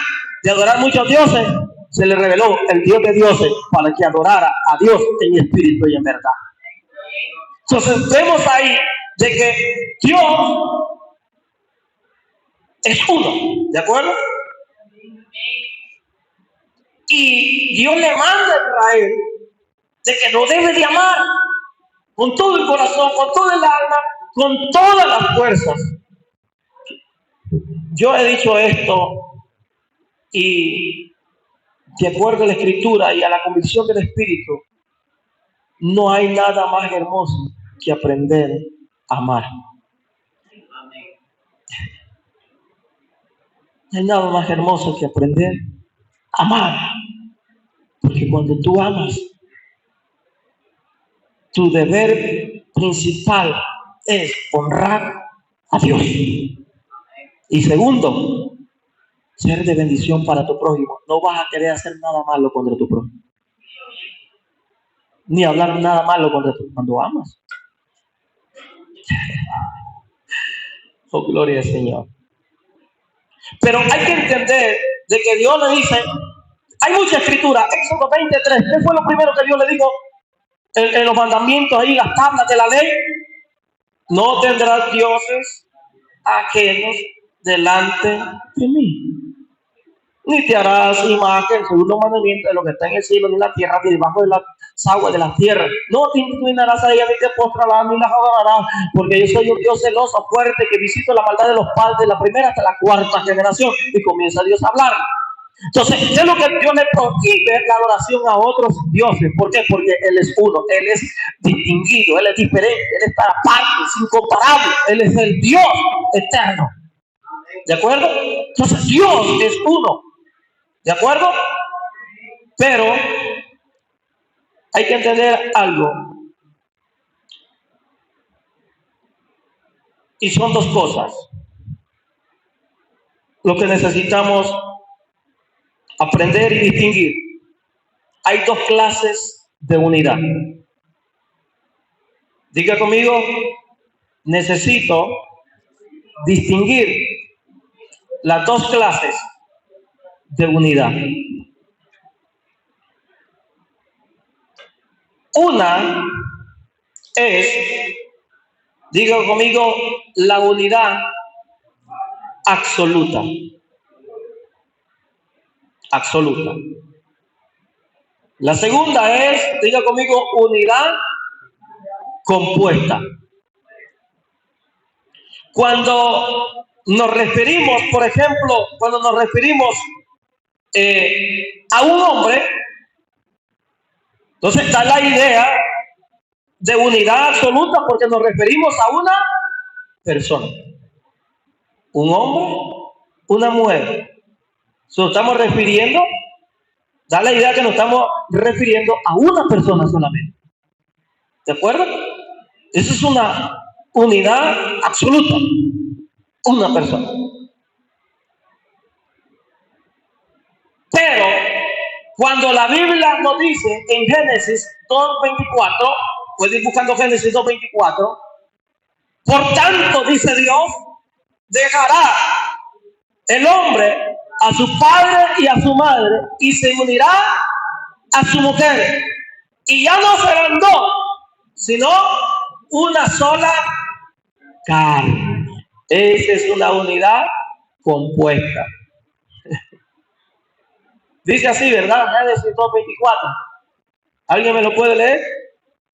de adorar muchos dioses, se le reveló el Dios de dioses para que adorara a Dios en espíritu y en verdad. Entonces vemos ahí de que Dios es uno, ¿de acuerdo? Y Dios le manda a Israel de que no debe de amar con todo el corazón, con todo el alma, con todas las fuerzas. Yo he dicho esto y de acuerdo a la Escritura y a la convicción del Espíritu, no hay nada más hermoso que aprender a amar. No hay nada más hermoso que aprender a amar. Porque cuando tú amas, tu deber principal es honrar a Dios. Y segundo, ser de bendición para tu prójimo. No vas a querer hacer nada malo contra tu prójimo, ni hablar nada malo contra tu prójimo cuando amas. Oh, gloria al Señor. Pero hay que entender de que Dios le dice, hay mucha escritura. Éxodo 23, ¿qué fue lo primero que Dios le dijo en los mandamientos ahí, las tablas de la ley? No tendrás dioses ajenos delante de mí, ni te harás imagen, segundo mandamiento, de lo que está en el cielo, ni en la tierra, ni debajo de las aguas de la tierra. No te inclinarás a ella, ni te postrarás, ni las adorarás, porque yo soy un Dios celoso, fuerte, que visito la maldad de los padres, de la primera hasta la cuarta generación. Y comienza Dios a hablar. Entonces, ¿qué es lo que Dios le prohíbe? La adoración a otros dioses. ¿Por qué? Porque Él es uno, Él es distinguido, Él es diferente, Él está aparte, es incomparable, Él es el Dios eterno. ¿De acuerdo? Entonces, Dios es uno. ¿De acuerdo? Pero hay que entender algo. Y son dos cosas. Lo que necesitamos aprender y distinguir. Hay dos clases de unidad. Diga conmigo, necesito distinguir las dos clases de unidad. Una es, diga conmigo, la unidad absoluta. Absoluta. La segunda es, diga conmigo, unidad compuesta. Cuando nos referimos, por ejemplo, cuando nos referimos a un hombre, entonces está la idea de unidad absoluta porque nos referimos a una persona. Un hombre, una mujer. Nos estamos refiriendo, da la idea que nos estamos refiriendo a una persona solamente. ¿De acuerdo? Esa es una unidad absoluta. Una persona. Pero cuando la Biblia nos dice en Génesis 2:24, pueden ir buscando Génesis 2:24, por tanto, dice Dios, dejará el hombre a su padre y a su madre y se unirá a su mujer. Y ya no serán dos, sino una sola carne. Esa es una unidad compuesta. Dice así, ¿verdad? Génesis 2:24. ¿Alguien me lo puede leer?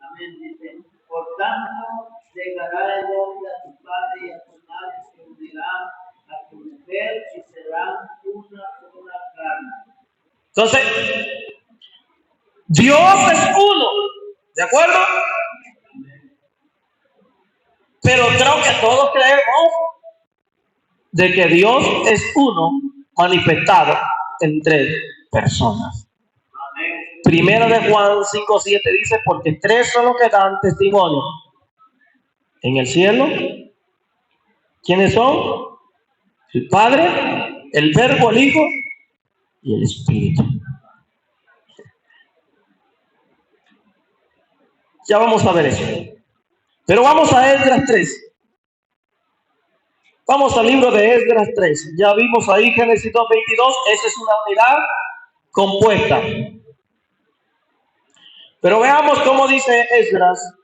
Amén, dice. Por tanto, dejará el hombre a su padre y a su madre, se unirá a su mujer y serán una sola carne. Entonces, Dios es uno, ¿de acuerdo? Pero creo que todos creemos de que Dios es uno manifestado en tres personas. Primera de Juan 5:7 dice, porque tres son los que dan testimonio en el cielo. ¿Quiénes son? El Padre, el Verbo, el Hijo y el Espíritu. Ya vamos a ver eso. Pero vamos a Esdras 3. Vamos al libro de Esdras 3. Ya vimos ahí Génesis 2:22. Esa es una unidad compuesta. Pero veamos cómo dice Esdras.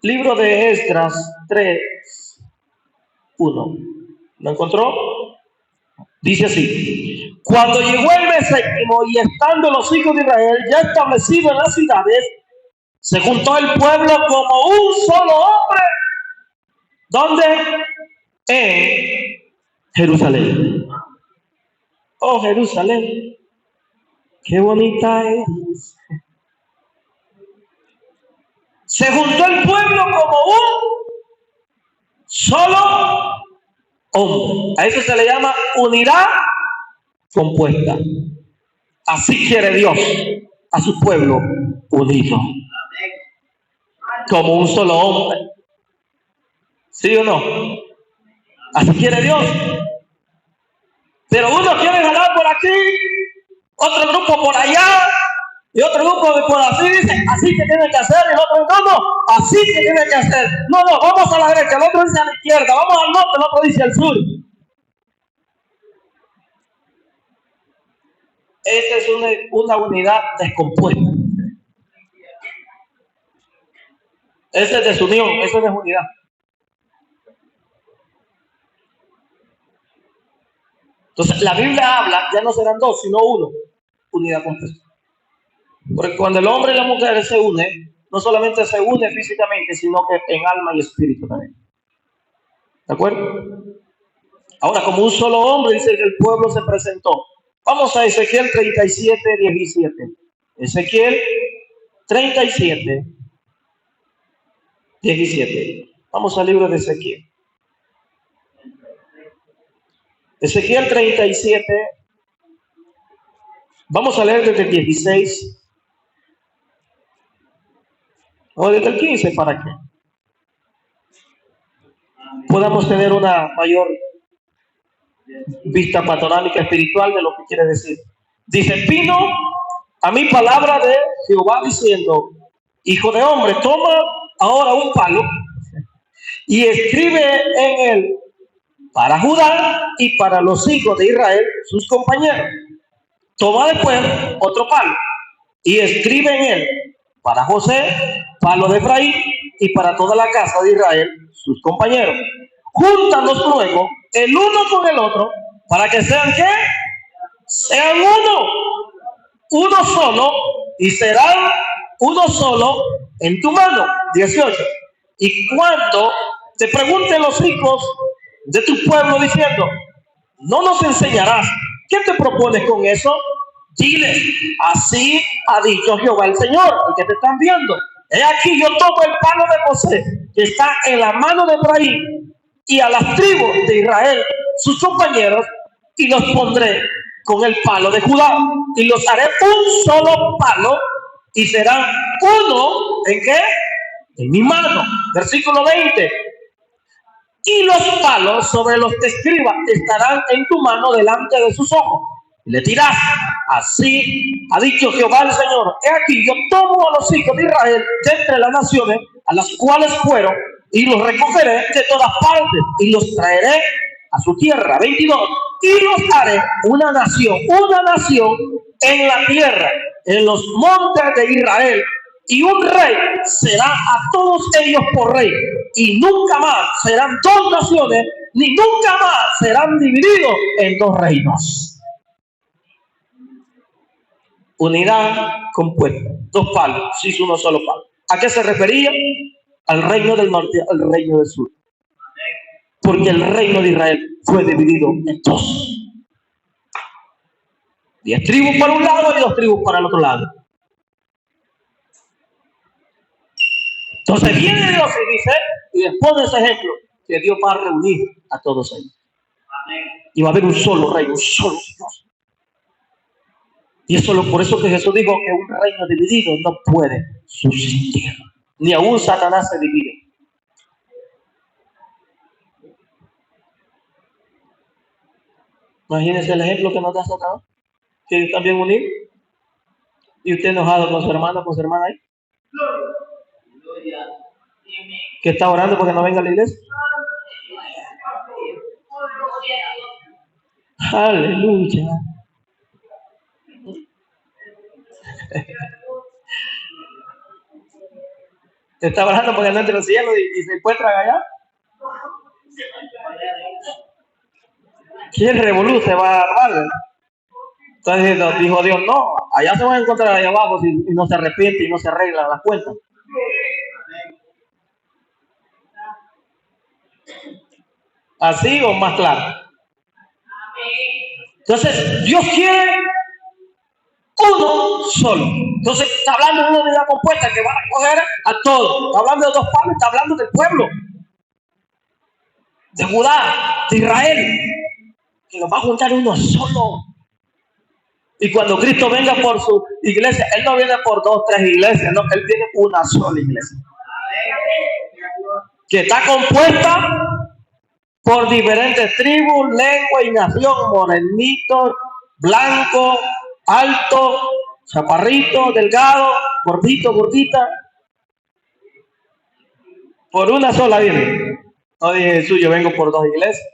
Libro de Esdras 3:1. ¿Lo encontró? Dice así: cuando llegó el mes séptimo y estando los hijos de Israel ya establecidos en las ciudades, se juntó el pueblo como un solo hombre. ¿Dónde? En Jerusalén. Oh, Jerusalén, qué bonita es. Se juntó el pueblo como un solo hombre. A eso se le llama unidad compuesta. Así quiere Dios a su pueblo unido. Como un solo hombre. ¿Sí o no? Así quiere Dios. Pero uno quiere jalar por aquí, otro grupo por allá, y otro grupo por así dice, así que tiene que hacer, y el otro no, así que tiene que hacer. No, vamos a la derecha, el otro dice a la izquierda, vamos al norte, el otro dice al sur. Esa es una unidad descompuesta. Esa es desunión, esa es desunidad. Entonces, la Biblia habla, ya no serán dos, sino uno, unidad compuesta. Porque cuando el hombre y la mujer se unen, no solamente se unen físicamente, sino que en alma y espíritu también. ¿De acuerdo? Ahora, como un solo hombre, dice que el pueblo se presentó. Vamos a Ezequiel 37:17. Ezequiel 37:17. Vamos al libro de Ezequiel. Ezequiel 37. Vamos a leer desde el 16. O desde el 15 para que podamos tener una mayor vista panorámica espiritual de lo que quiere decir. Dice: vino a mí palabra de Jehová diciendo: hijo de hombre, toma ahora un palo y escribe en él para Judá y para los hijos de Israel, sus compañeros. Toma después otro palo y escribe en él para José, palo de Efraín, y para toda la casa de Israel, sus compañeros. Júntalos luego el uno con el otro, para que sean ¿qué? Sean uno solo, y serán uno solo en tu mano. 18. Y cuando te pregunten los hijos de tu pueblo diciendo, no nos enseñarás, ¿qué te propones con eso? Diles, así ha dicho Jehová el Señor, el que te están viendo. He aquí, yo tomo el palo de José, que está en la mano de Efraín, y a las tribus de Israel, sus compañeros, y los pondré con el palo de Judá, y los haré un solo palo, y serán uno, ¿en qué? En mi mano. Versículo 20. Y los palos sobre los que escribas estarán en tu mano delante de sus ojos. Le dirás, así ha dicho Jehová el Señor, he aquí yo tomo a los hijos de Israel de entre las naciones a las cuales fueron, y los recogeré de todas partes y los traeré a su tierra. 22. Y los haré una nación en la tierra, en los montes de Israel, y un rey será a todos ellos por rey, y nunca más serán dos naciones, ni nunca más serán divididos en dos reinos. Unidad compuesta, dos palos, se hizo uno solo palo. ¿A qué se refería? Al reino del norte, al reino del sur. Porque el reino de Israel fue dividido en dos. 10 tribus para un lado y 2 tribus para el otro lado. Entonces viene Dios y dice, y después de ese ejemplo, que Dios va a reunir a todos ellos. Y va a haber un solo reino, un solo Dios. Y eso es por eso que Jesús dijo que un reino dividido no puede subsistir. Ni aún Satanás se divide. Imagínense el ejemplo que nos da Satanás, que ellos están bien unidos. Y usted enojado con su hermano, con su hermana ahí, que está orando porque no venga a la iglesia. Aleluya. Te está orando porque no entre los cielos y se encuentran allá. ¿Quién revoluce va a armar? Entonces dijo Dios, no, allá se van a encontrar allá abajo y no se arrepiente y no se arreglan las cuentas. ¿Así o más claro? Entonces, Dios quiere uno solo. Entonces, está hablando de una unidad compuesta que va a recoger a todos. Está hablando de dos palos, está hablando del pueblo, de Judá, de Israel, que los va a juntar uno solo. Y cuando Cristo venga por su iglesia, Él no viene por 2, 3 iglesias, no, Él viene por una sola iglesia. Que está compuesta por diferentes tribus, lengua y nación, morenito, blanco, alto, chaparrito, delgado, gordito, gordita. Por una sola viene. No dije Jesús, yo vengo por 2 iglesias.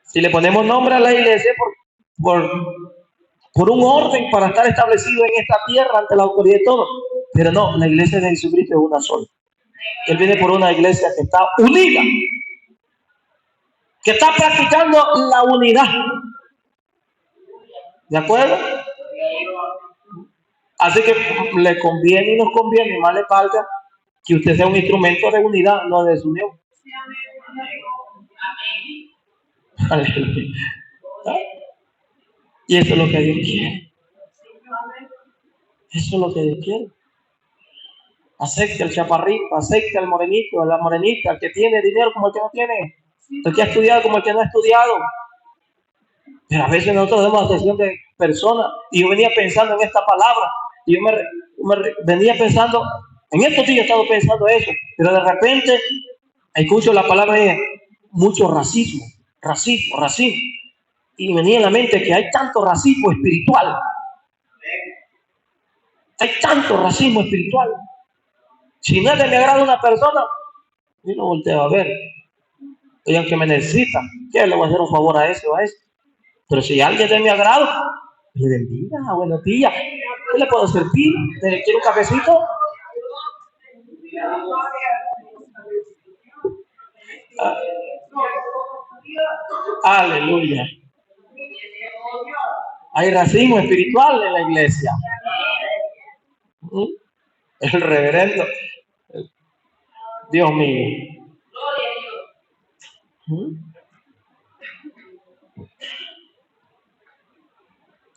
Si le ponemos nombre a la iglesia, por un orden para estar establecido en esta tierra ante la autoridad de todos. Pero no, la iglesia de Jesucristo es una sola. Él viene por una iglesia que está unida, que está practicando la unidad. ¿De acuerdo? Así que le conviene y nos conviene, más le falta que usted sea un instrumento de unidad, no de desunión. ¿Ah? Y eso es lo que Dios quiere. Eso es lo que Dios quiere. Acepte al chaparrito, acepte al morenito, a la morenita, el que tiene dinero como el que no tiene, el que ha estudiado como el que no ha estudiado. Pero a veces nosotros vemos la atención de personas, y yo venía pensando en esta palabra, y yo me venía pensando, en estos días he estado pensando eso, pero de repente escucho la palabra de mucho racismo, y me venía en la mente que hay tanto racismo espiritual. Hay tanto racismo espiritual. Si no es de mi agrado una persona, yo no volteo a ver. Oigan, que me necesita, ¿qué le voy a hacer un favor a ese o a ese? Pero si alguien es de mi agrado, Le bendiga, buenos días. ¿Qué le puedo servir? ¿Quiere un cafecito? Ah, aleluya. Hay racismo espiritual en la iglesia. ¿Mm? El reverendo. Dios mío. ¿Mm?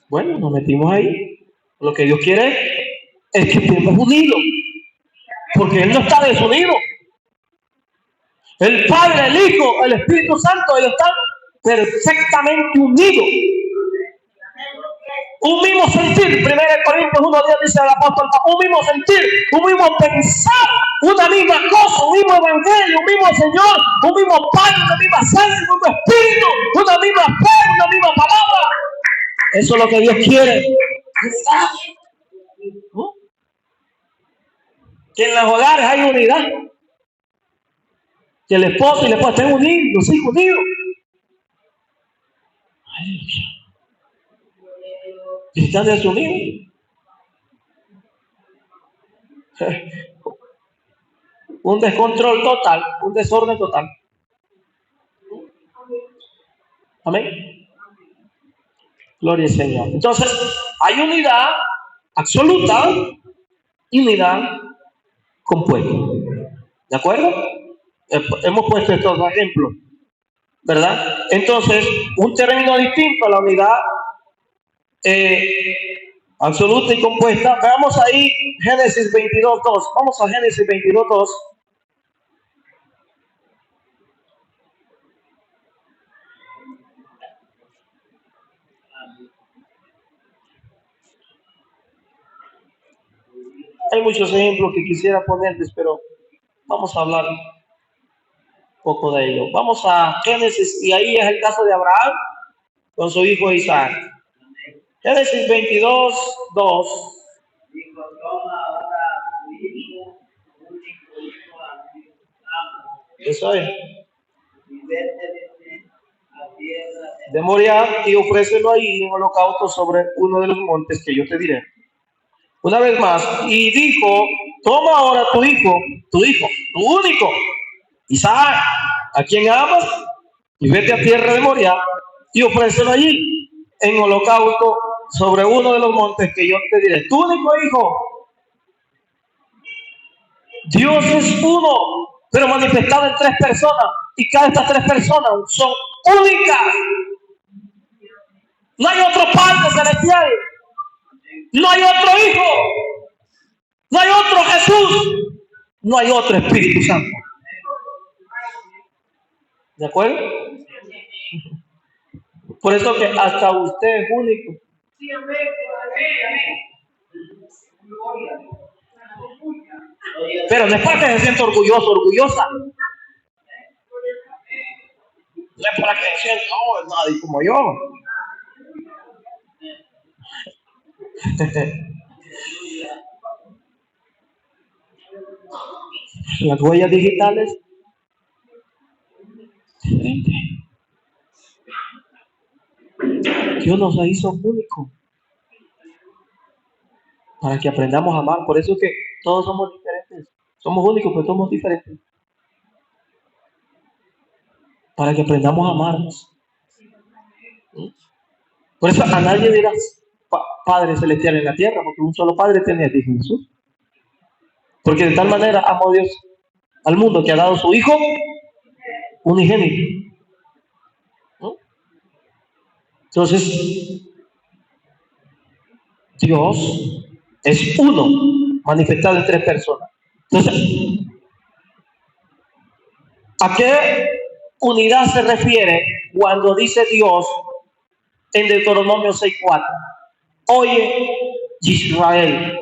Bueno, nos metimos ahí. Lo que Dios quiere es que estemos unidos. Porque Él no está desunido. El Padre, el Hijo, el Espíritu Santo, ellos están perfectamente unidos. Un mismo sentir, 1 Corintios 1:10 dice el apóstol, un mismo sentir, un mismo pensar, una misma cosa, un mismo evangelio, un mismo Señor, un mismo Padre, una misma sangre, un mismo Espíritu, una misma fe, una misma palabra. Eso es lo que Dios quiere. ¿No? Que en los hogares hay unidad. Que el esposo y la esposa estén unidos, los hijos unidos. Y están desunidos. Un descontrol total, un desorden total. Amén. Gloria al Señor. Entonces, hay unidad absoluta y unidad compuesta. ¿De acuerdo? Hemos puesto estos ejemplos, ¿verdad? Entonces, un término distinto a la unidad absoluta y compuesta. Veamos ahí Génesis 22:2. Vamos a Génesis 22:2. Hay muchos ejemplos que quisiera ponerles, pero vamos a hablar un poco de ello. Vamos a Génesis, y ahí es el caso de Abraham con su hijo Isaac. Génesis 22:2. Dijo, toma ahora a tu hijo, único hijo a ti amo, Eso es. y vete a tierra De Moriah y ofrécelo ahí en holocausto sobre uno de los montes que yo te diré. Una vez más, y dijo, toma ahora tu hijo, tu único, Isaac, a quien amas, y vete a tierra de Moriah y ofrécelo allí en holocausto sobre uno de los montes que yo te diré. Tu único hijo. Dios es uno, pero manifestado en tres personas, y cada estas tres personas son únicas. No hay otro Padre celestial, no hay otro Hijo, no hay otro Jesús, no hay otro Espíritu Santo. ¿De acuerdo? Por eso que hasta usted es único. Pero no es para que se sienta orgulloso, orgullosa. No es para que se sienta, no, nadie como yo. Las huellas digitales. Dios nos hizo únicos para que aprendamos a amar. Por eso es que todos somos diferentes. Somos únicos, pero somos diferentes. Para que aprendamos a amarnos. Por eso a nadie dirás Padre Celestial en la tierra, porque un solo Padre tiene a Jesús. Porque de tal manera amó Dios al mundo que ha dado su Hijo unigénito. ¿No? Entonces, Dios es uno, manifestado en tres personas. Entonces, ¿a qué unidad se refiere cuando dice Dios en Deuteronomio 6:4? Oye, Israel,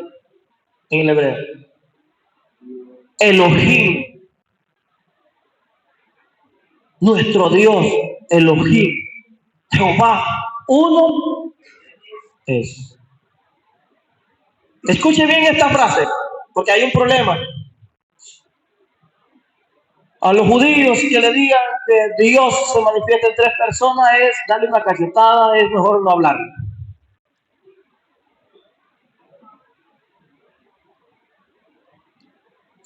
en el hebreo. Elohim, nuestro Dios, Elohim, Jehová, uno es. Escuche bien esta frase, porque hay un problema. A los judíos que le digan que Dios se manifiesta en tres personas es darle una cachetada, es mejor no hablar.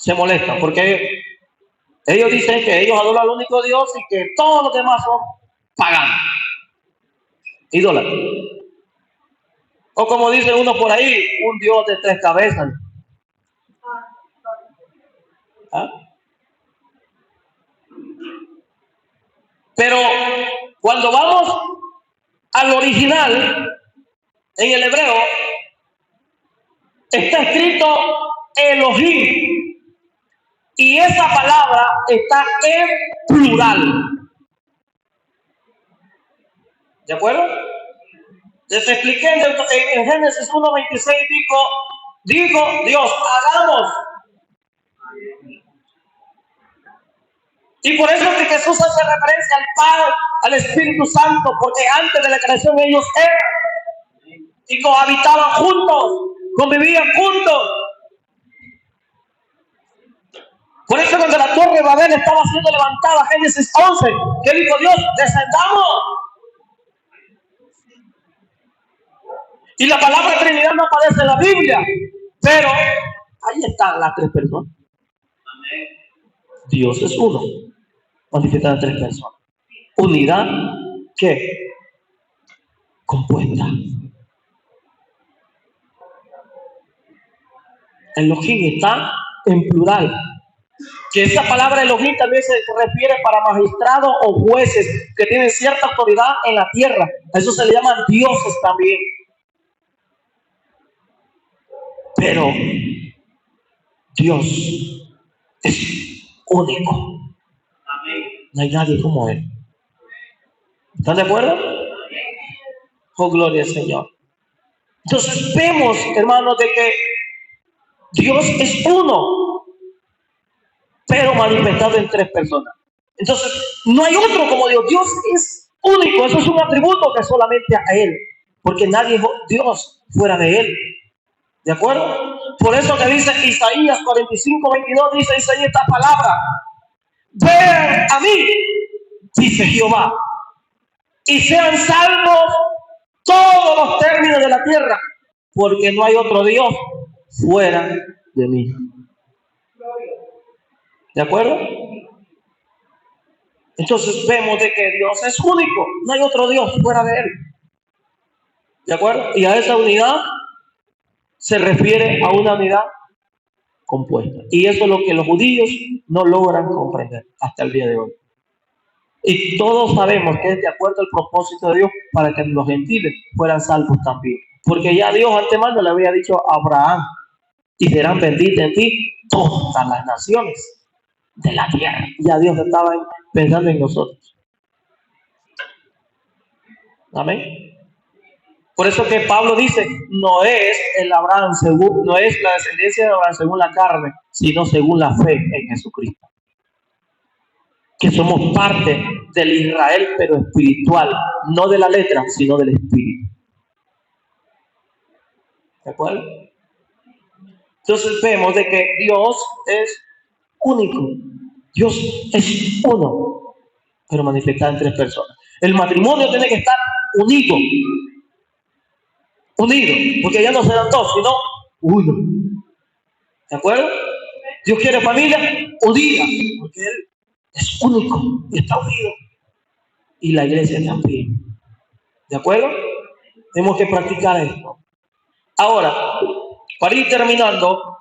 se molestan porque ellos dicen que ellos adoran al único Dios y que todos los demás son paganos, ídolos. O como dice uno por ahí, un Dios de 3 cabezas. ¿Ah? Pero cuando vamos al original, en el hebreo, está escrito Elohim. Y esa palabra está en plural. ¿De acuerdo? Les expliqué en Génesis 1:26, dijo Dios, hagamos. Y por eso es que Jesús hace referencia al Padre, al Espíritu Santo, porque antes de la creación ellos eran y cohabitaban juntos, convivían juntos. Por eso cuando la torre de Babel estaba siendo levantada, Génesis 11, ¿qué dijo Dios? Descendamos. Y la palabra Trinidad no aparece en la Biblia, pero ahí están las 3 personas. Dios es uno, manifestado en 3 personas. Unidad, ¿qué? Compuesta. Elohim está en plural. Que esa palabra Elohim también se refiere para magistrados o jueces que tienen cierta autoridad en la tierra. A eso se le llaman dioses también. Pero Dios es único. No hay nadie como Él. ¿Están de acuerdo? Oh, gloria al Señor. Entonces vemos, hermanos, de que Dios es uno, pero manifestado en 3 personas. Entonces, no hay otro como Dios. Dios es único. Eso es un atributo que solamente a Él. Porque nadie es Dios fuera de Él. ¿De acuerdo? Por eso que dice Isaías 45:22, dice Isaías esta palabra. Ven a mí, dice Jehová, y sean salvos todos los términos de la tierra, porque no hay otro Dios fuera de mí. ¿De acuerdo? Entonces vemos de que Dios es único, no hay otro Dios fuera de Él. ¿De acuerdo? Y a esa unidad se refiere a una unidad compuesta. Y eso es lo que los judíos no logran comprender hasta el día de hoy. Y todos sabemos que es de acuerdo al propósito de Dios para que los gentiles fueran salvos también. Porque ya Dios antemano le había dicho a Abraham, y serán benditas en ti todas las naciones de la tierra. Ya Dios estaba pensando en nosotros. Amén. Por eso que Pablo dice, no es el Abraham no es la descendencia de Abraham según la carne, sino según la fe en Jesucristo. Que somos parte del Israel, pero espiritual, no de la letra, sino del espíritu. ¿De acuerdo? Entonces vemos de que Dios es único. Dios es uno, pero manifestado en 3 personas. El matrimonio tiene que estar unido, porque ya no serán 2, sino uno. ¿De acuerdo? Dios quiere familia unida, porque Él es único y está unido. Y la iglesia también. ¿De acuerdo? Tenemos que practicar esto. Ahora, para ir terminando,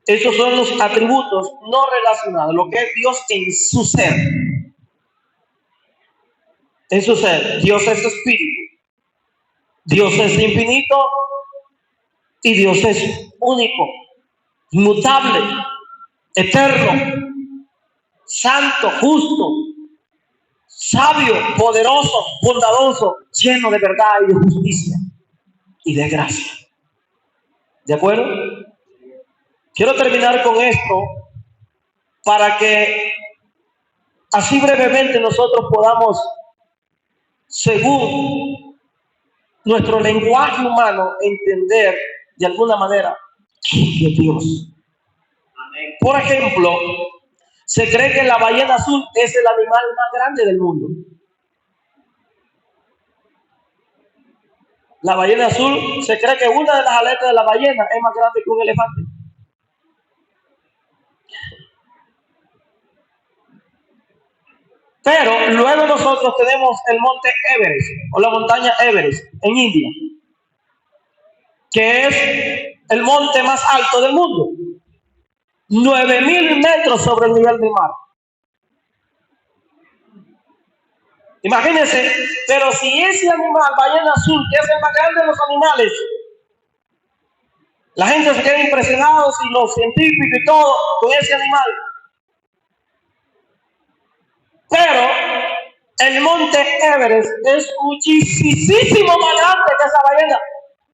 esos son los atributos no relacionados, lo que es Dios en su ser. En su ser, Dios es espíritu, Dios es infinito y Dios es único, inmutable, eterno, santo, justo, sabio, poderoso, bondadoso, lleno de verdad y de justicia y de gracia. ¿De acuerdo? Quiero terminar con esto para que así brevemente nosotros podamos, según nuestro lenguaje humano, entender de alguna manera quién es Dios. Por ejemplo, se cree que la ballena azul es el animal más grande del mundo. La ballena azul, se cree que una de las aletas de la ballena es más grande que un elefante. luego nosotros tenemos el monte Everest o la montaña Everest en India, que es el monte más alto del mundo, 9.000 metros sobre el nivel del mar. Imagínense, pero si ese animal, ballena azul, que es el más grande de los animales, la gente se queda impresionada, y los científicos y todo, con ese animal. Pero el monte Everest es muchísimo más grande que esa ballena.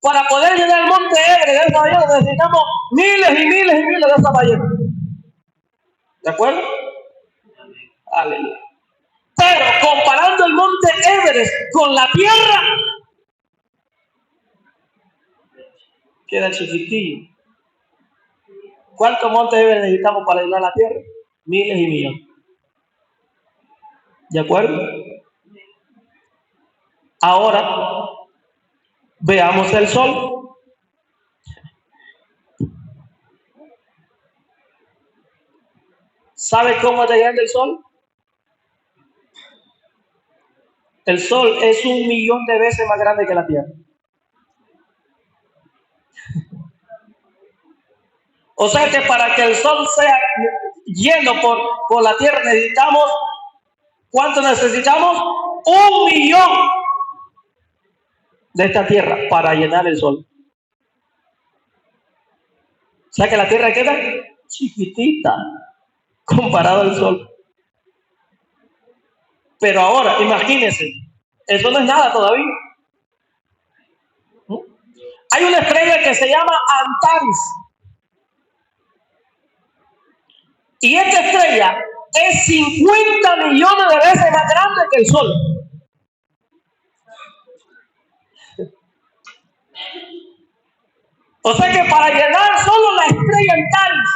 Para poder llegar al monte Everest de esa ballena necesitamos miles y miles y miles de esa ballena. ¿De acuerdo? Aleluya. Pero comparando el monte Everest con la Tierra, queda chiquitillo. ¿Cuántos montes Everest necesitamos para llegar a la Tierra? Miles y millones. ¿De acuerdo? Ahora, veamos el Sol. ¿Sabe cómo es llegar del Sol? El Sol es 1.000.000 de veces más grande que la Tierra. O sea que para que el Sol sea lleno por la Tierra necesitamos, ¿cuánto necesitamos? 1.000.000 de esta Tierra para llenar el Sol. O sea que la Tierra queda chiquitita comparado al Sol. Pero ahora, imagínense, eso no es nada todavía. Hay una estrella que se llama Antares. Y esta estrella es 50 millones de veces más grande que el Sol. O sea que para llenar solo la estrella Antares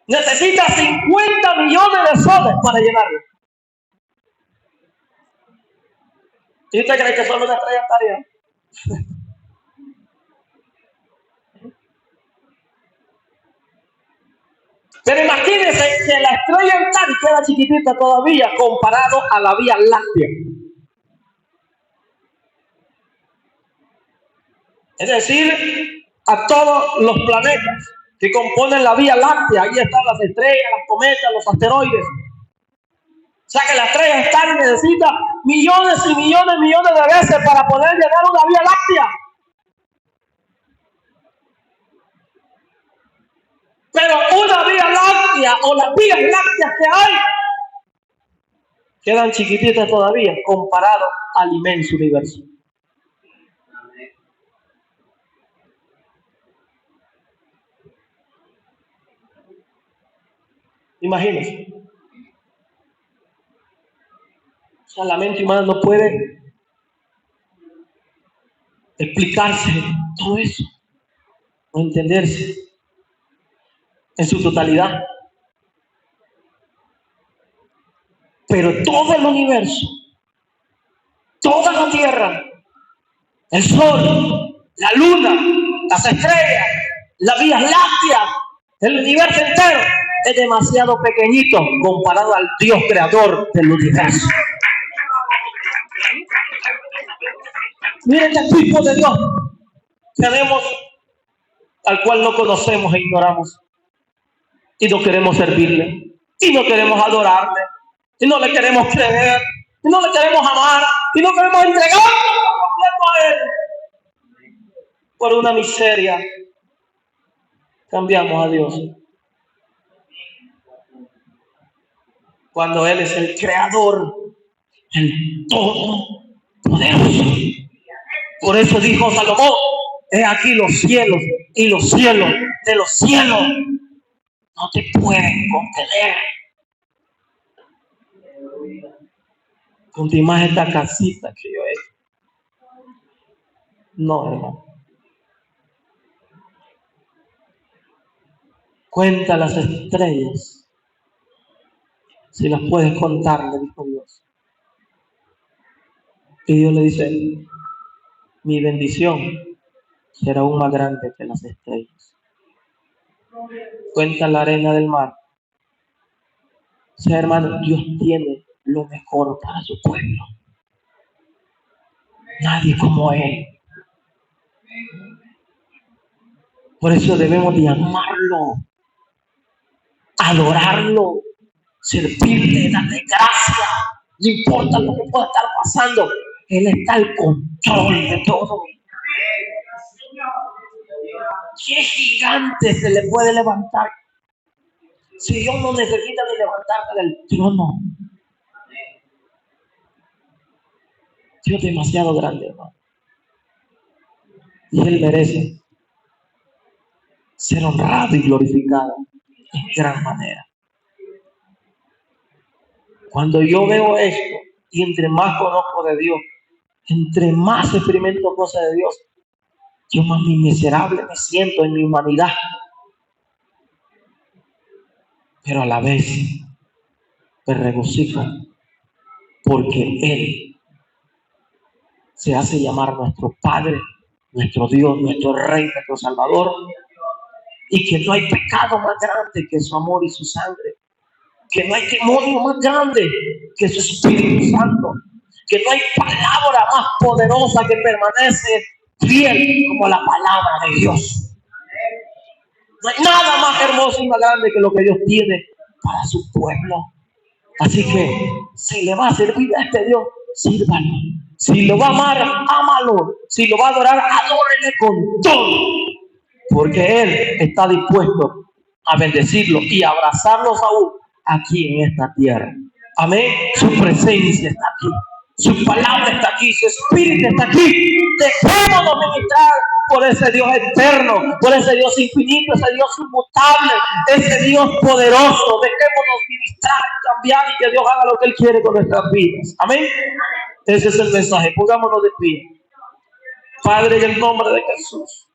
necesita 50 millones de soles para llenarlo. ¿Y usted cree que solo una estrella Antares? Pero imagínense que la estrella Antares queda chiquitita todavía comparado a la Vía Láctea. Es decir, a todos los planetas que componen la Vía Láctea. Ahí están las estrellas, las cometas, los asteroides. O sea que la estrella Antares necesita millones y millones y millones de veces para poder llenar una Vía Láctea. Pero una Vía Láctea o las vías lácteas que hay quedan chiquititas todavía comparado al inmenso universo. Imagínense. O sea, la mente humana no puede explicarse todo eso, o entenderse en su totalidad. Pero todo el universo, toda la Tierra, el Sol, la Luna, las estrellas, las vías lácteas, el universo entero es demasiado pequeñito comparado al Dios creador del universo. Miren qué tipo de Dios tenemos, al cual no conocemos e ignoramos. Y no queremos servirle, y no queremos adorarle, y no le queremos creer, y no le queremos amar, y no queremos entregarnos a Él. Por una miseria cambiamos a Dios, cuando Él es el creador, el todopoderoso. Por eso dijo Salomón: he aquí los cielos y los cielos de los cielos no te pueden contener. Con más esta casita que yo he hecho. No, hermano. Cuenta las estrellas, si las puedes contar, le dijo Dios. Y Dios le dice: mi bendición será aún más grande que las estrellas. Cuenta la arena del mar, O sea, hermano, Dios tiene lo mejor para su pueblo. Nadie como Él. Por eso debemos de amarlo, adorarlo, servirle, darle gracias. No importa lo que pueda estar pasando, Él está al control de todo. ¿Qué gigante se le puede levantar? Si Dios no necesita ni levantarse del trono. Dios es demasiado grande, hermano. Y Él merece ser honrado y glorificado en gran manera. Cuando yo veo esto, y entre más conozco de Dios, entre más experimento cosas de Dios, yo más miserable me siento en mi humanidad. Pero a la vez me regocijo porque Él se hace llamar nuestro Padre, nuestro Dios, nuestro Rey, nuestro Salvador, y que no hay pecado más grande que su amor y su sangre, que no hay demonio más grande que su Espíritu Santo, que no hay palabra más poderosa que permanece fiel como la palabra de Dios. No hay nada más hermoso y más grande que lo que Dios tiene para su pueblo. Así que si le va a servir a este Dios, sírvalo. Si lo va a amar, ámalo. Si lo va a adorar, adórele con todo. Porque Él está dispuesto a bendecirlo y abrazarlos aún aquí en esta tierra. Amén. Su presencia está aquí. Su palabra está aquí. Su espíritu está aquí. Dejémonos ministrar por ese Dios eterno, por ese Dios infinito, ese Dios inmutable, ese Dios poderoso. Dejémonos ministrar, cambiar y que Dios haga lo que Él quiere con nuestras vidas. Amén. Ese es el mensaje. Pongámonos de pie. Padre, en el nombre de Jesús.